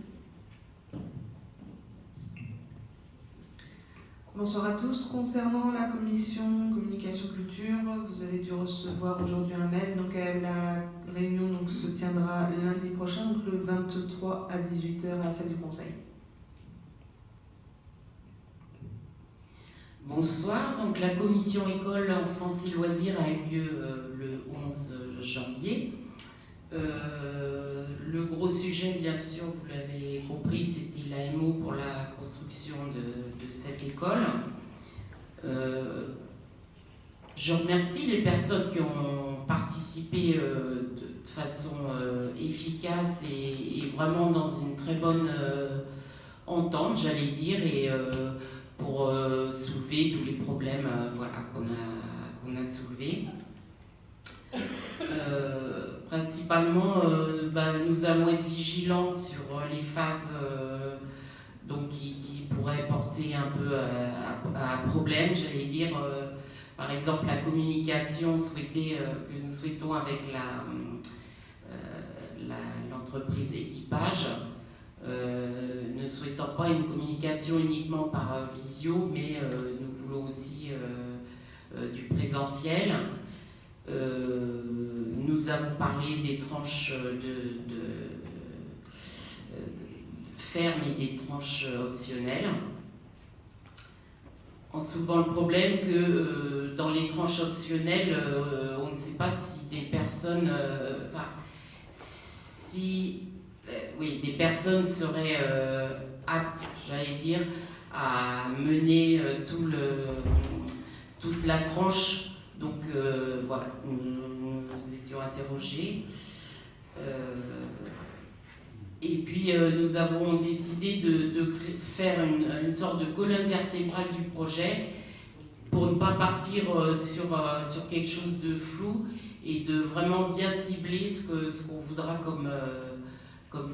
Bonsoir à tous. Concernant la commission communication culture, vous avez dû recevoir aujourd'hui un mail. Donc la réunion donc, se tiendra lundi prochain, donc le 23 à 18h à la salle du conseil. Bonsoir, donc la commission école, enfance et loisirs a eu lieu le 11 janvier. Le gros sujet, bien sûr, vous l'avez compris, c'était l'AMO pour la construction de cette école. Je remercie les personnes qui ont participé de façon efficace et vraiment dans une très bonne entente, j'allais dire, et pour soulever tous les problèmes voilà, qu'on a soulevés. Principalement, nous allons être vigilants sur les phases donc qui pourraient porter un peu à problème, j'allais dire. Par exemple, la communication que nous souhaitons avec l'entreprise Équipage, ne souhaitant pas une communication uniquement par visio, mais nous voulons aussi du présentiel. Nous avons parlé des tranches de ferme et des tranches optionnelles, en soulevant le problème que dans les tranches optionnelles, on ne sait pas si des personnes, des personnes seraient aptes, j'allais dire, à mener toute la tranche. Donc voilà, nous étions interrogés. Et puis nous avons décidé de faire une sorte de colonne vertébrale du projet pour ne pas partir sur quelque chose de flou et de vraiment bien cibler ce qu'on voudra comme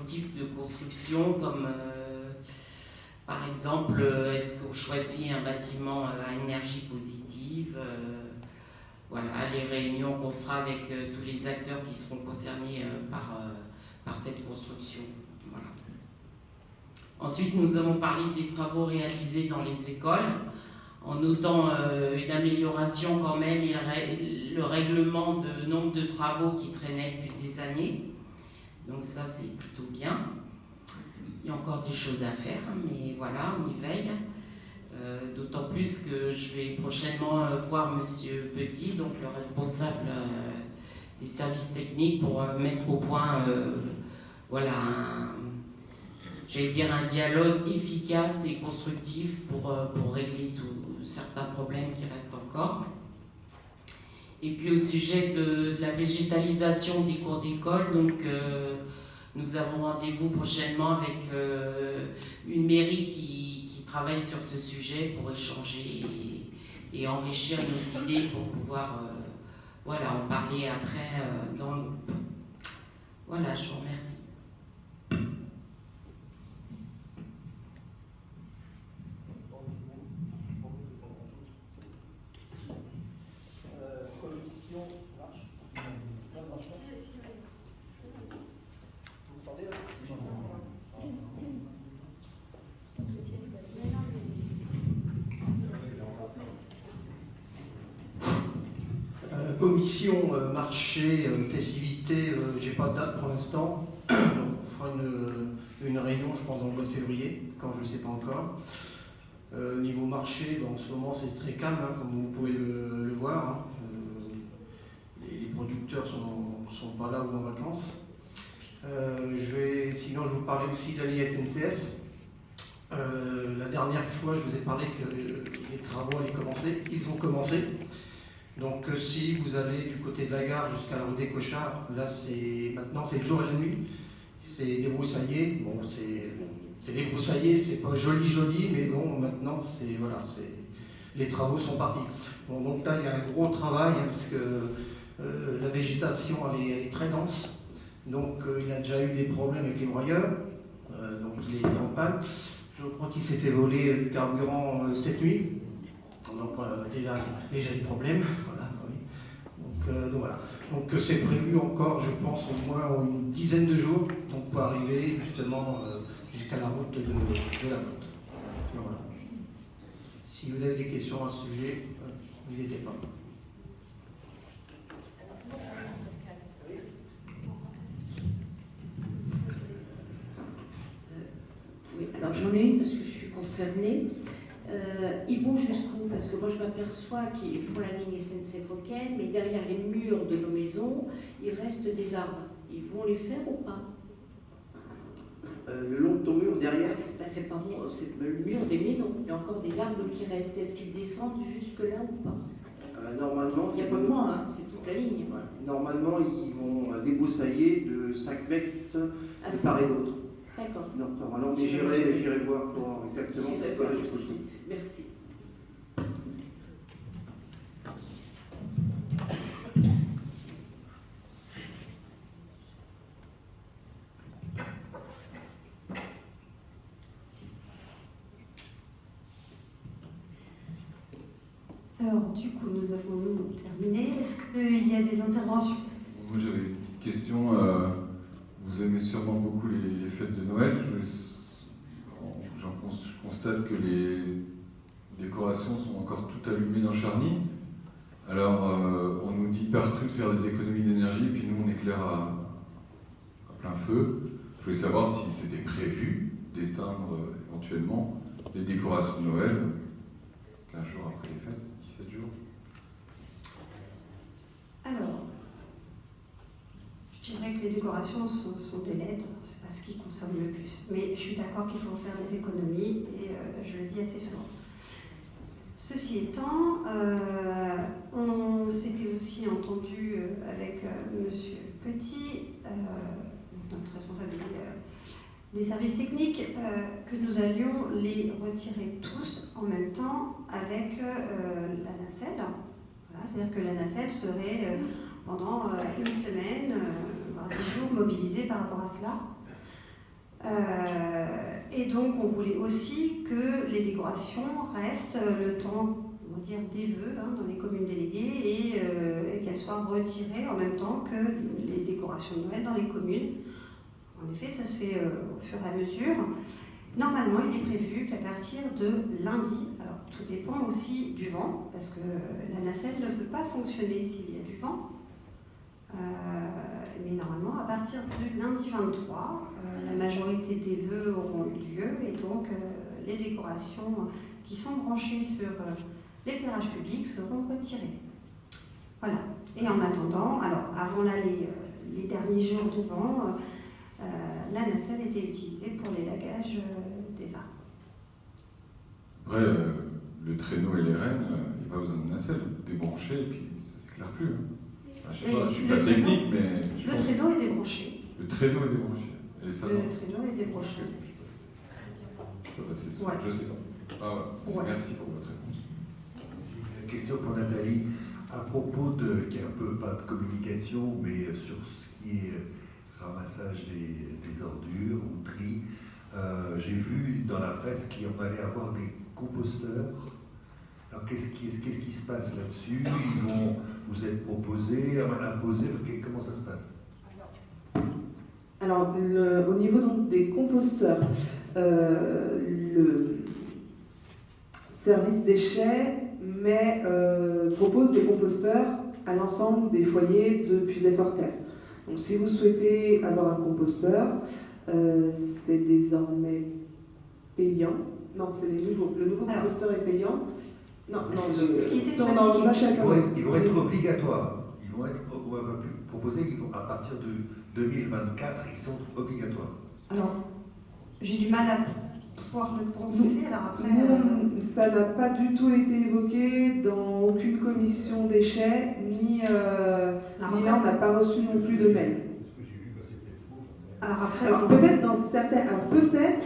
type de construction, comme par exemple, est-ce qu'on choisit un bâtiment à énergie positive, voilà, les réunions qu'on fera avec tous les acteurs qui seront concernés par cette construction. Voilà. Ensuite, nous avons parlé des travaux réalisés dans les écoles, en notant une amélioration quand même et le règlement de nombre de travaux qui traînaient depuis des années. Donc ça, c'est plutôt bien. Il y a encore des choses à faire, mais voilà, on y veille. D'autant plus que je vais prochainement voir Monsieur Petit, donc le responsable des services techniques, pour mettre au point voilà, j'allais dire un dialogue efficace et constructif pour régler certains problèmes qui restent encore. Et puis au sujet de la végétalisation des cours d'école, donc nous avons rendez-vous prochainement avec une mairie qui travaille sur ce sujet pour échanger et enrichir nos idées pour pouvoir voilà, en parler après dans le groupe. Voilà, je vous remercie. Commission marche. Vous entendez là? Commission marché, festivité, j'ai pas de date pour l'instant. On fera une réunion, je pense, dans le mois de février, quand je ne sais pas encore. Niveau marché, en ce moment c'est très calme, hein, comme vous pouvez le voir. Hein. Les producteurs sont pas là ou en vacances. Sinon, je vous parlais aussi de la ligne SNCF. La dernière fois, je vous ai parlé que les travaux allaient commencer. Ils ont commencé. Donc, si vous allez du côté de la gare jusqu'à la rue des Cochards, là, maintenant, c'est le jour et la nuit. C'est débroussaillé. Bon, c'est débroussaillé, c'est pas joli, mais bon, maintenant, les travaux sont partis. Bon, donc là, il y a un gros travail, hein, parce que la végétation, elle est très dense. Donc il a déjà eu des problèmes avec les broyeurs, donc il est en panne. Je crois qu'il s'est fait voler du carburant cette nuit. Donc déjà des problèmes. Voilà, oui. Donc voilà. Donc c'est prévu encore, je pense, au moins une dizaine de jours, donc pour arriver justement jusqu'à la route de la côte. Donc voilà. Si vous avez des questions à ce sujet, n'hésitez pas. Oui, alors j'en ai une parce que je suis concernée. Ils vont jusqu'où? Parce que moi je m'aperçois qu'ils font la ligne SNCF-Phocéenne, mais derrière les murs de nos maisons, il reste des arbres. Ils vont les faire ou pas? Le long de ton mur derrière? C'est pas moi, c'est le mur des maisons. Il y a encore des arbres qui restent. Est-ce qu'ils descendent jusque-là ou pas? Normalement, il n'y a pas que moi, hein, c'est toute la ligne. Ouais. Normalement, ils vont débroussailler de 5 mètres de part et d'autre. D'accord. Non, normalement, mais j'irai voir pour exactement. J'irai voir aussi. Merci. Alors, du coup, nous avons terminé. Est-ce qu'il y a des interventions? Moi, j'avais une petite question. Vous aimez sûrement beaucoup les fêtes de Noël. Je constate que les décorations sont encore toutes allumées dans Charny. Alors, on nous dit partout de faire des économies d'énergie, puis nous, on éclaire à plein feu. Je voulais savoir si c'était prévu d'éteindre éventuellement les décorations de Noël 15 jours après les fêtes, 17 jours. Alors, je dirais que les décorations sont des LED, c'est pas ce qui consomme le plus. Mais je suis d'accord qu'il faut faire des économies et je le dis assez souvent. Ceci étant, on s'était aussi entendu avec Monsieur Petit, notre responsable des services techniques, que nous allions les retirer tous en même temps avec la nacelle. Voilà, c'est-à-dire que la nacelle serait pendant une semaine, voire 10 jours mobilisée par rapport à cela. Et donc on voulait aussi que les décorations restent le temps, on va dire, des vœux dans les communes déléguées et qu'elles soient retirées en même temps que les décorations de Noël dans les communes. En effet, ça se fait au fur et à mesure. Normalement, il est prévu qu'à partir de lundi, alors tout dépend aussi du vent, parce que la nacelle ne peut pas fonctionner s'il y a du vent. Mais normalement, à partir du lundi 23, la majorité des vœux auront eu lieu et donc les décorations qui sont branchées sur l'éclairage public seront retirées. Voilà. Et en attendant, alors avant là, les derniers jours de vent, la nacelle était utilisée pour l'élagage des arbres. Après, le traîneau et les rênes, il n'y a pas besoin de nacelle, débrancher et puis ça ne s'éclaire plus. Enfin, je ne suis pas technique, mais... Le traîneau est débranché. Le traîneau est débranché. Et ça, le traîneau est débranché. Je peux passer ça. Ouais. Je sais pas. Ah, ouais. Merci pour votre réponse. J'ai une question pour Nathalie. À propos qui est un peu pas de communication, mais sur ce qui est ramassage des ordures ou tri, j'ai vu dans la presse qu'on allait avoir des composteurs. Alors qu'est-ce qui se passe là-dessus? Ils vont vous être proposés, imposés, comment ça se passe? Alors, au niveau donc, des composteurs, le service déchets propose des composteurs à l'ensemble des foyers de Puisaye-Forterre. Donc, si vous souhaitez avoir un composteur, c'est désormais payant. Non, c'est le nouveau composteur est payant. Non, ils vont être obligatoires. On va proposer qu'à partir de 2024, ils sont obligatoires. Alors, j'ai du mal à pouvoir le penser. Alors après, ça n'a pas du tout été évoqué dans aucune commission déchets, ni là, on n'a pas reçu non plus de mail. Alors peut-être dans certains, peut-être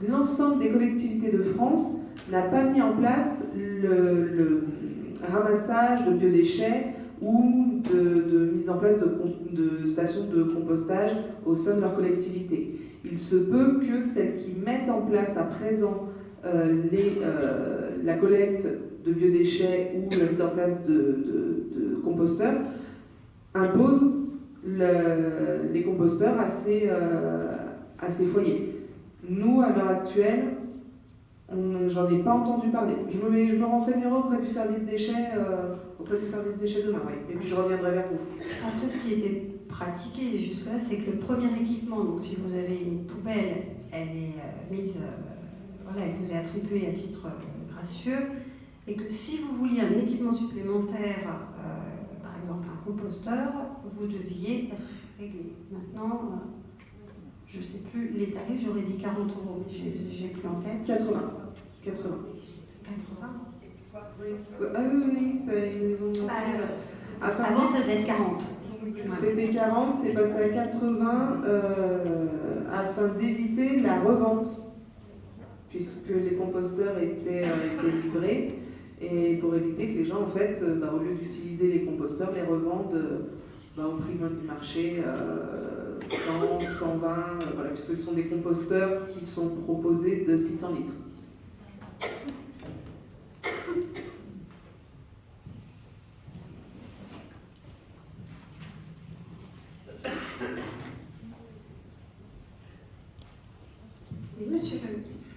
l'ensemble des collectivités de France n'a pas mis en place le ramassage de biodéchets ou de mise en place de stations de compostage au sein de leur collectivité. Il se peut que celles qui mettent en place à présent la collecte de biodéchets ou la mise en place de composteurs imposent les composteurs à ces foyers. Nous, à l'heure actuelle, j'en ai pas entendu parler. Je me renseignerai auprès du service déchets demain, oui. Et puis je reviendrai vers vous. Après, ce qui était pratiqué jusque-là, c'est que le premier équipement, donc si vous avez une poubelle, elle est mise, voilà, elle vous est attribuée à titre gracieux, et que si vous vouliez un équipement supplémentaire, par exemple un composteur, vous deviez régler. Maintenant, je ne sais plus les tarifs, j'aurais dit 40 €, mais j'ai plus en tête. 80. Ah oui, ils ont monté. Avant, ça devait être 40. C'était 40, c'est passé à 80 afin d'éviter la revente, puisque les composteurs étaient livrés, et pour éviter que les gens, en fait, au lieu d'utiliser les composteurs, les revendent au prix du marché, 100, 120, voilà, puisque ce sont des composteurs qui sont proposés de 600 litres.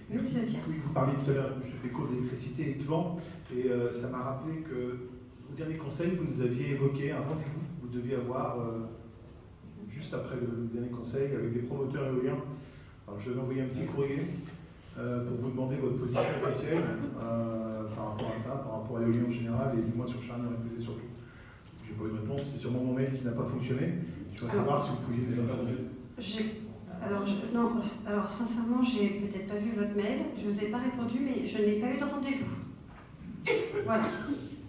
Monsieur Diaz. Oui, vous parliez tout à l'heure, M. Pécaud, d'électricité et de vent, et ça m'a rappelé que au dernier conseil, vous nous aviez évoqué un rendez-vous que vous deviez avoir juste après le dernier conseil avec des promoteurs éoliens. Alors, je vais envoyer un petit courrier pour vous demander votre position officielle par rapport à ça, par rapport à l'éolien en général, et du moins sur Charny-en-Récusé surtout. Je n'ai pas eu de réponse, c'est sûrement mon mail qui n'a pas fonctionné. Je voudrais savoir si vous pouviez nous informer. Alors sincèrement, j'ai peut-être pas vu votre mail, je vous ai pas répondu, mais je n'ai pas eu de rendez-vous. Voilà.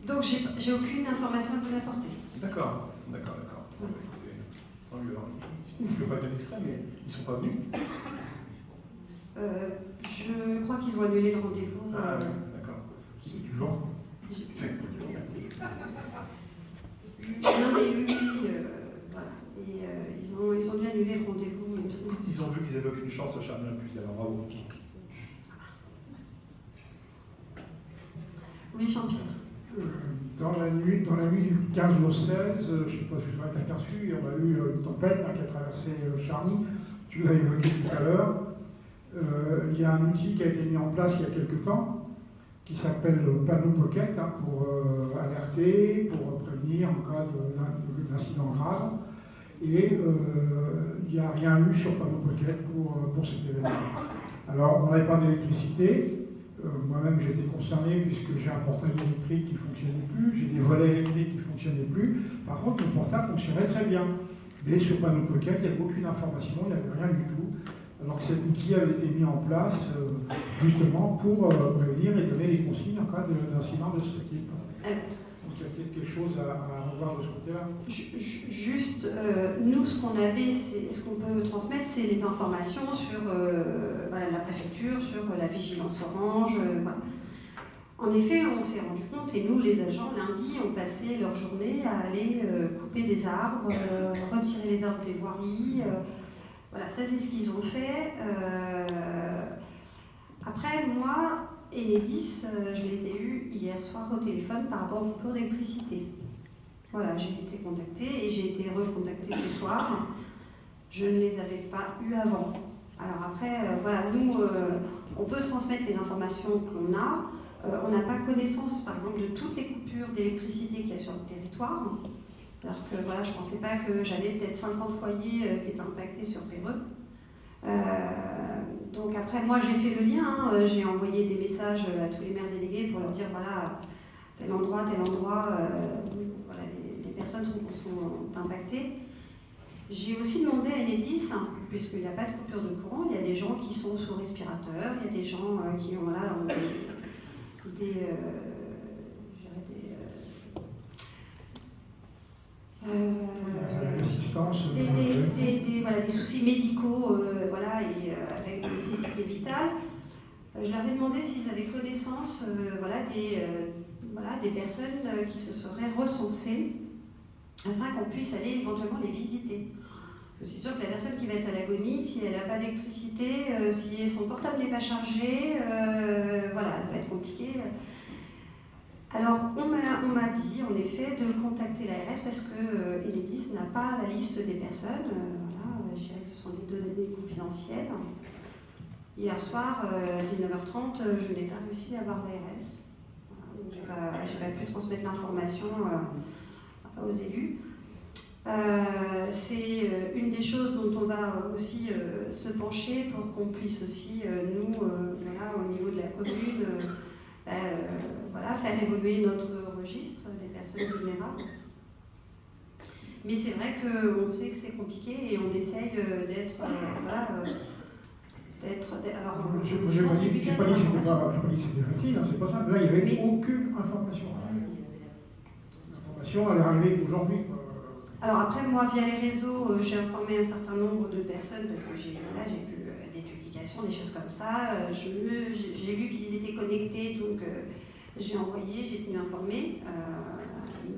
Donc j'ai aucune information à vous apporter. D'accord. Bon, écoutez, tant mieux. Je ne veux pas être indiscret, mais ils ne sont pas venus. Je crois qu'ils ont annulé le rendez-vous. Ah, d'accord. C'est du vent. Non, mais oui, voilà. Et ils ont dû annuler le rendez-vous. Ils ont vu qu'ils n'avaient aucune chance à Charny-en-Récusé, alors bravo. Oui, Jean-Pierre. Dans la nuit du 15 au 16, je ne sais pas si vous en êtes aperçu, on a eu une tempête qui a traversé Charny. Tu l'as évoqué tout à l'heure. Il y a un outil qui a été mis en place il y a quelques temps, qui s'appelle le panneau Pocket, pour alerter, pour prévenir en cas d'incident grave. Et il n'y a rien eu sur panneau Pocket pour cet événement. Alors, on n'avait pas d'électricité. Moi-même, j'ai été concerné puisque j'ai un portail électrique qui ne fonctionnait plus, j'ai des volets électriques qui ne fonctionnaient plus. Par contre, mon portable fonctionnait très bien. Mais sur panneau Pocket, il n'y avait aucune information, il n'y avait rien du tout. Alors que cet outil avait été mis en place justement pour prévenir et donner des consignes en cas d'incident de ce type. Donc il y a peut-être quelque chose à revoir de ce côté-là. Juste, nous, ce qu'on peut transmettre, c'est les informations sur la préfecture, sur la vigilance orange. Voilà. En effet, on s'est rendu compte, et nous, les agents, lundi, ont passé leur journée à aller couper des arbres, retirer les arbres des voiries. Voilà, ça, c'est ce qu'ils ont fait. Après, moi, Enedis, je les ai eus hier soir au téléphone par rapport aux coupures d'électricité. Voilà, j'ai été contactée et j'ai été recontactée ce soir. Je ne les avais pas eues avant. Alors après, voilà, nous, on peut transmettre les informations que l'on a. On n'a pas connaissance, par exemple, de toutes les coupures d'électricité qu'il y a sur le territoire. Alors que voilà, je ne pensais pas que j'avais peut-être 50 foyers qui étaient impactés sur Péreux. Donc après, moi j'ai fait le lien, j'ai envoyé des messages à tous les maires délégués pour leur dire voilà, tel endroit, voilà, les personnes sont impactées. J'ai aussi demandé à Enedis, puisqu'il n'y a pas de coupure de courant, il y a des gens qui sont sous respirateur, il y a des gens qui ont là des soucis médicaux, voilà, et avec des nécessités vitales. Je leur ai demandé s'ils avaient connaissance des personnes qui se seraient recensées afin qu'on puisse aller éventuellement les visiter. Parce que c'est sûr que la personne qui va être à l'agonie, si elle n'a pas d'électricité, si son portable n'est pas chargé, elle va être compliquée. Alors, on m'a dit, en effet, de contacter l'ARS parce que Enedis n'a pas la liste des personnes. Je dirais que ce sont des données confidentielles. Hier soir, 19h30, je n'ai pas réussi à avoir l'ARS. Donc, je n'ai pas pu transmettre l'information aux élus. C'est une des choses dont on va aussi se pencher pour qu'on puisse aussi, nous, au niveau de la commune, faire évoluer notre registre des personnes vulnérables. Mais c'est vrai qu'on sait que c'est compliqué et on essaye d'être... Alors, je n'ai pas dit que c'était facile, hein, c'est pas simple. Là, il n'y avait aucune information. L'information, elle est arrivée aujourd'hui. Alors après, moi, via les réseaux, j'ai informé un certain nombre de personnes parce que j'ai vu des publications, des choses comme ça. J'ai vu qu'ils étaient connectés, donc j'ai envoyé, j'ai tenu informé.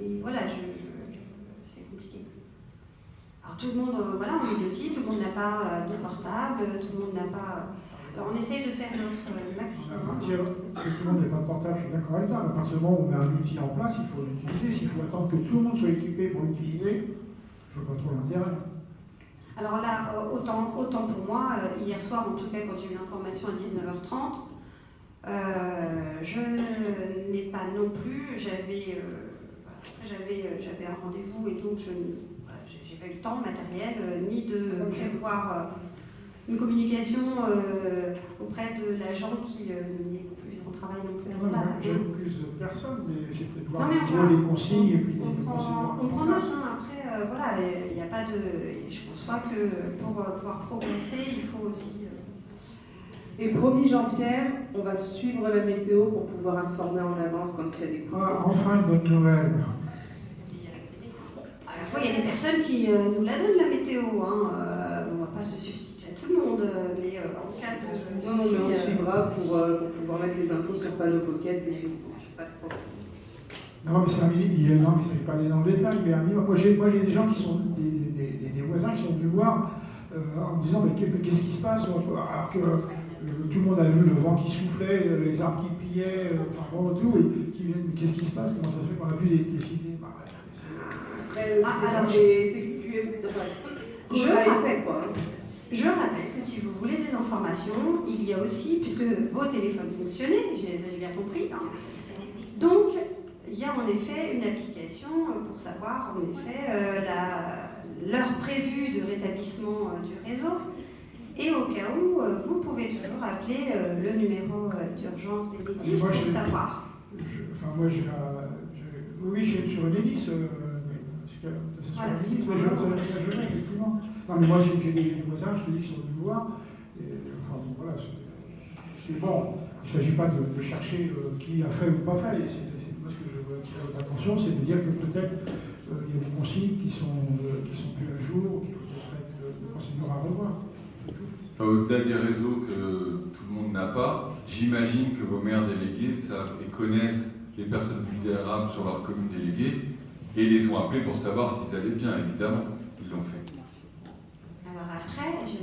Mais voilà, c'est compliqué. Alors tout le monde, on est aussi, tout le monde n'a pas de portable, tout le monde n'a pas... Alors on essaye de faire notre maximum. À partir que tout le monde n'ait pas de portable, je suis d'accord avec toi, mais à partir du moment où on met un outil en place, il faut l'utiliser. S'il faut attendre que tout le monde soit équipé pour l'utiliser, je ne vois pas trop l'intérêt. Alors là, autant pour moi, hier soir, en tout cas, quand j'ai eu l'information à 19h30, je n'ai pas non plus, j'avais un rendez-vous et donc je n'ai pas eu le temps matériel ni de prévoir une communication auprès de l'agent qui n'est plus en travail non plus. J'ai plus de personnes, mais j'ai peut-être voir des consignes et puis des procédures. On prend note, après, il n'y a pas de... Je conçois que pour pouvoir progresser, il faut aussi... Et promis Jean-Pierre, on va suivre la météo pour pouvoir informer en avance quand il y a des coups. Enfin une bonne nouvelle. À la fois, il y a des personnes qui nous la donnent, la météo. On ne va pas se substituer à tout le monde, mais en cas de... Non, mais on suivra pour pouvoir mettre les infos sur panneau pocket et Facebook. Pas de problème. Non, mais c'est un minimum. Non, mais ça ne veut pas aller dans le détail, mais un minimum. Moi, j'ai des gens qui sont des voisins qui sont venus voir en me disant mais qu'est-ce qui se passe alors que tout le monde a vu le vent qui soufflait, les arbres qui pliaient, et qui viennent, mais qu'est-ce qui se passe? Comment ça se fait qu'on n'a plus d'électricité? Je rappelle que si vous voulez des informations, il y a aussi, puisque vos téléphones fonctionnaient, j'ai bien compris, donc il y a en effet une application pour savoir en effet l'heure prévue de rétablissement du réseau. Et au cas où, vous pouvez toujours appeler le numéro d'urgence d'Enedis pour savoir. Oui, je suis sur Enedis. Voilà, mais je l'ai, effectivement. Non, mais moi, j'ai des voisins, je te dis, qui sont venus me voir. C'est bon. Il ne s'agit pas de chercher qui a fait ou pas fait. Moi, ce que je veux attirer votre attention, c'est de dire que peut-être il y a des consignes qui sont plus à jour, ou qui peuvent être des procédures à revoir. Au-delà des réseaux que tout le monde n'a pas, j'imagine que vos maires délégués savent et connaissent les personnes vulnérables sur leur commune déléguée et les ont appelés pour savoir s'ils allaient bien, évidemment. Ils l'ont fait. Alors après, je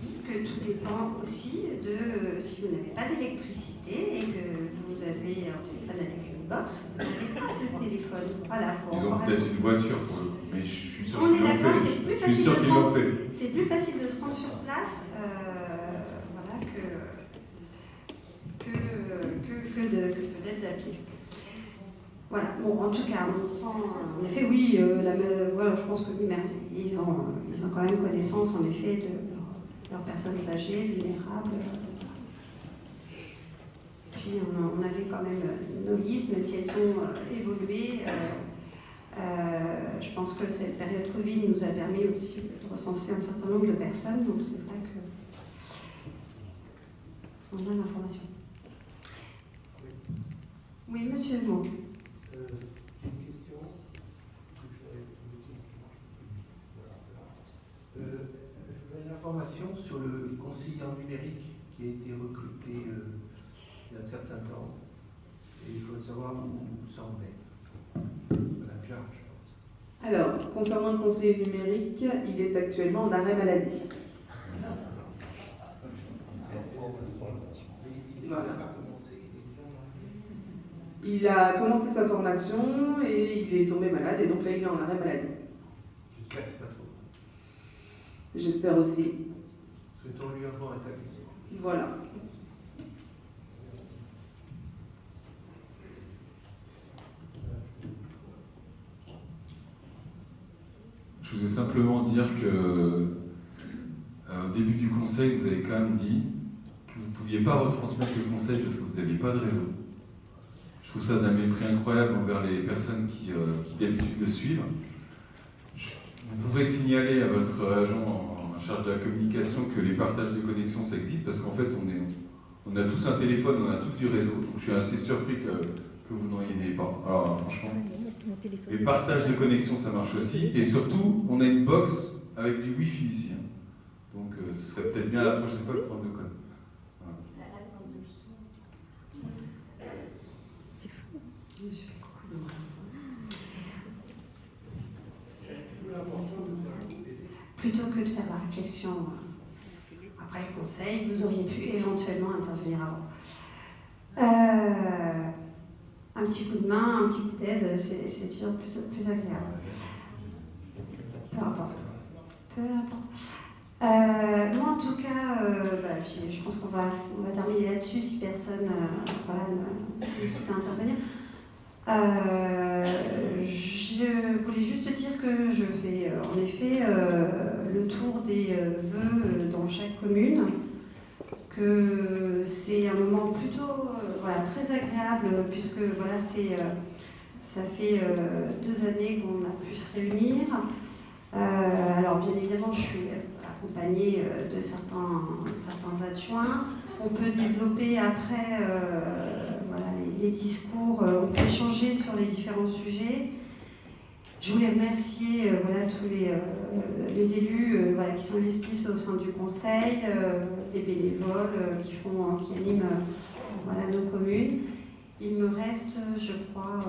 dis que tout dépend aussi de si vous n'avez pas d'électricité et que vous avez un téléphone avec une box, vous n'avez pas de téléphone. Voilà, ils ont peut-être une voiture pour eux, mais je suis sûr qu'ils l'ont fait. Je suis sûr qu'ils l'ont fait. C'est plus facile de se rendre sur place que peut-être d'appeler. Voilà, bon, en tout cas, on prend. En effet, oui, je pense que oui, ils ont quand même connaissance, en effet, de leurs personnes âgées, vulnérables. Puis, on avait quand même nos listes, même si elles ont évolué. Je pense que cette période Covid nous a permis aussi de recenser un certain nombre de personnes, donc c'est vrai qu'on a l'information. Oui, monsieur Mo. J'ai une question. Je voudrais une information sur le conseiller en numérique qui a été recruté il y a un certain temps. Et il faut savoir où ça en est. Madame Jarre, je pense. Alors, concernant le conseiller numérique, il est actuellement en arrêt maladie. Voilà. Il a commencé sa formation et il est tombé malade et donc là il est en arrêt maladie. J'espère que c'est pas trop. J'espère aussi. Souhaitons-lui un bon rétablissement. Voilà. Je voulais simplement dire que au début du conseil, vous avez quand même dit que vous ne pouviez pas retransmettre le conseil parce que vous n'aviez pas de réseau. Je trouve ça d'un mépris incroyable envers les personnes qui d'habitude le suivent. Vous pourrez signaler à votre agent en charge de la communication que les partages de connexion, ça existe, parce qu'en fait, on a tous un téléphone, on a tous du réseau. Donc, je suis assez surpris que vous n'en ayez pas. Alors, franchement, les partages de connexion, ça marche aussi. Et surtout, on a une box avec du Wi-Fi ici. Hein. Donc, ce serait peut-être bien la prochaine fois de prendre le code. Voilà. C'est fou. Plutôt que de faire la réflexion après le conseil, vous auriez pu éventuellement intervenir avant. Un petit coup de main, un petit coup d'aide, c'est toujours plutôt plus agréable. Peu importe. Peu importe. Moi, en tout cas, puis je pense qu'on va terminer là-dessus si personne ne souhaite intervenir. Je voulais juste dire que je fais en effet le tour des vœux dans chaque commune, que c'est un moment plutôt très agréable puisque ça fait 2 années qu'on a pu se réunir. Alors bien évidemment je suis accompagnée de certains adjoints. On peut développer après les discours, on peut échanger sur les différents sujets. Je voulais remercier tous les élus qui s'investissent au sein du conseil, les bénévoles qui animent nos communes. Il me reste, je crois,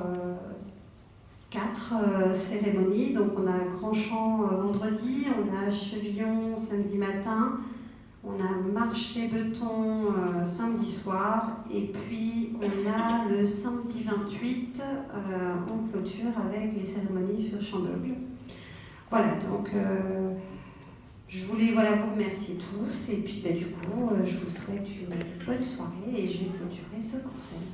4 cérémonies. Donc on a Grandchamp vendredi, on a Chevillon samedi matin, on a Marché-Beton samedi soir, et puis on a le samedi 28 en clôture avec les cérémonies sur Champ-d'Augle. Voilà, donc je voulais vous remercier tous, et puis du coup je vous souhaite une bonne soirée et je vais clôturer ce conseil.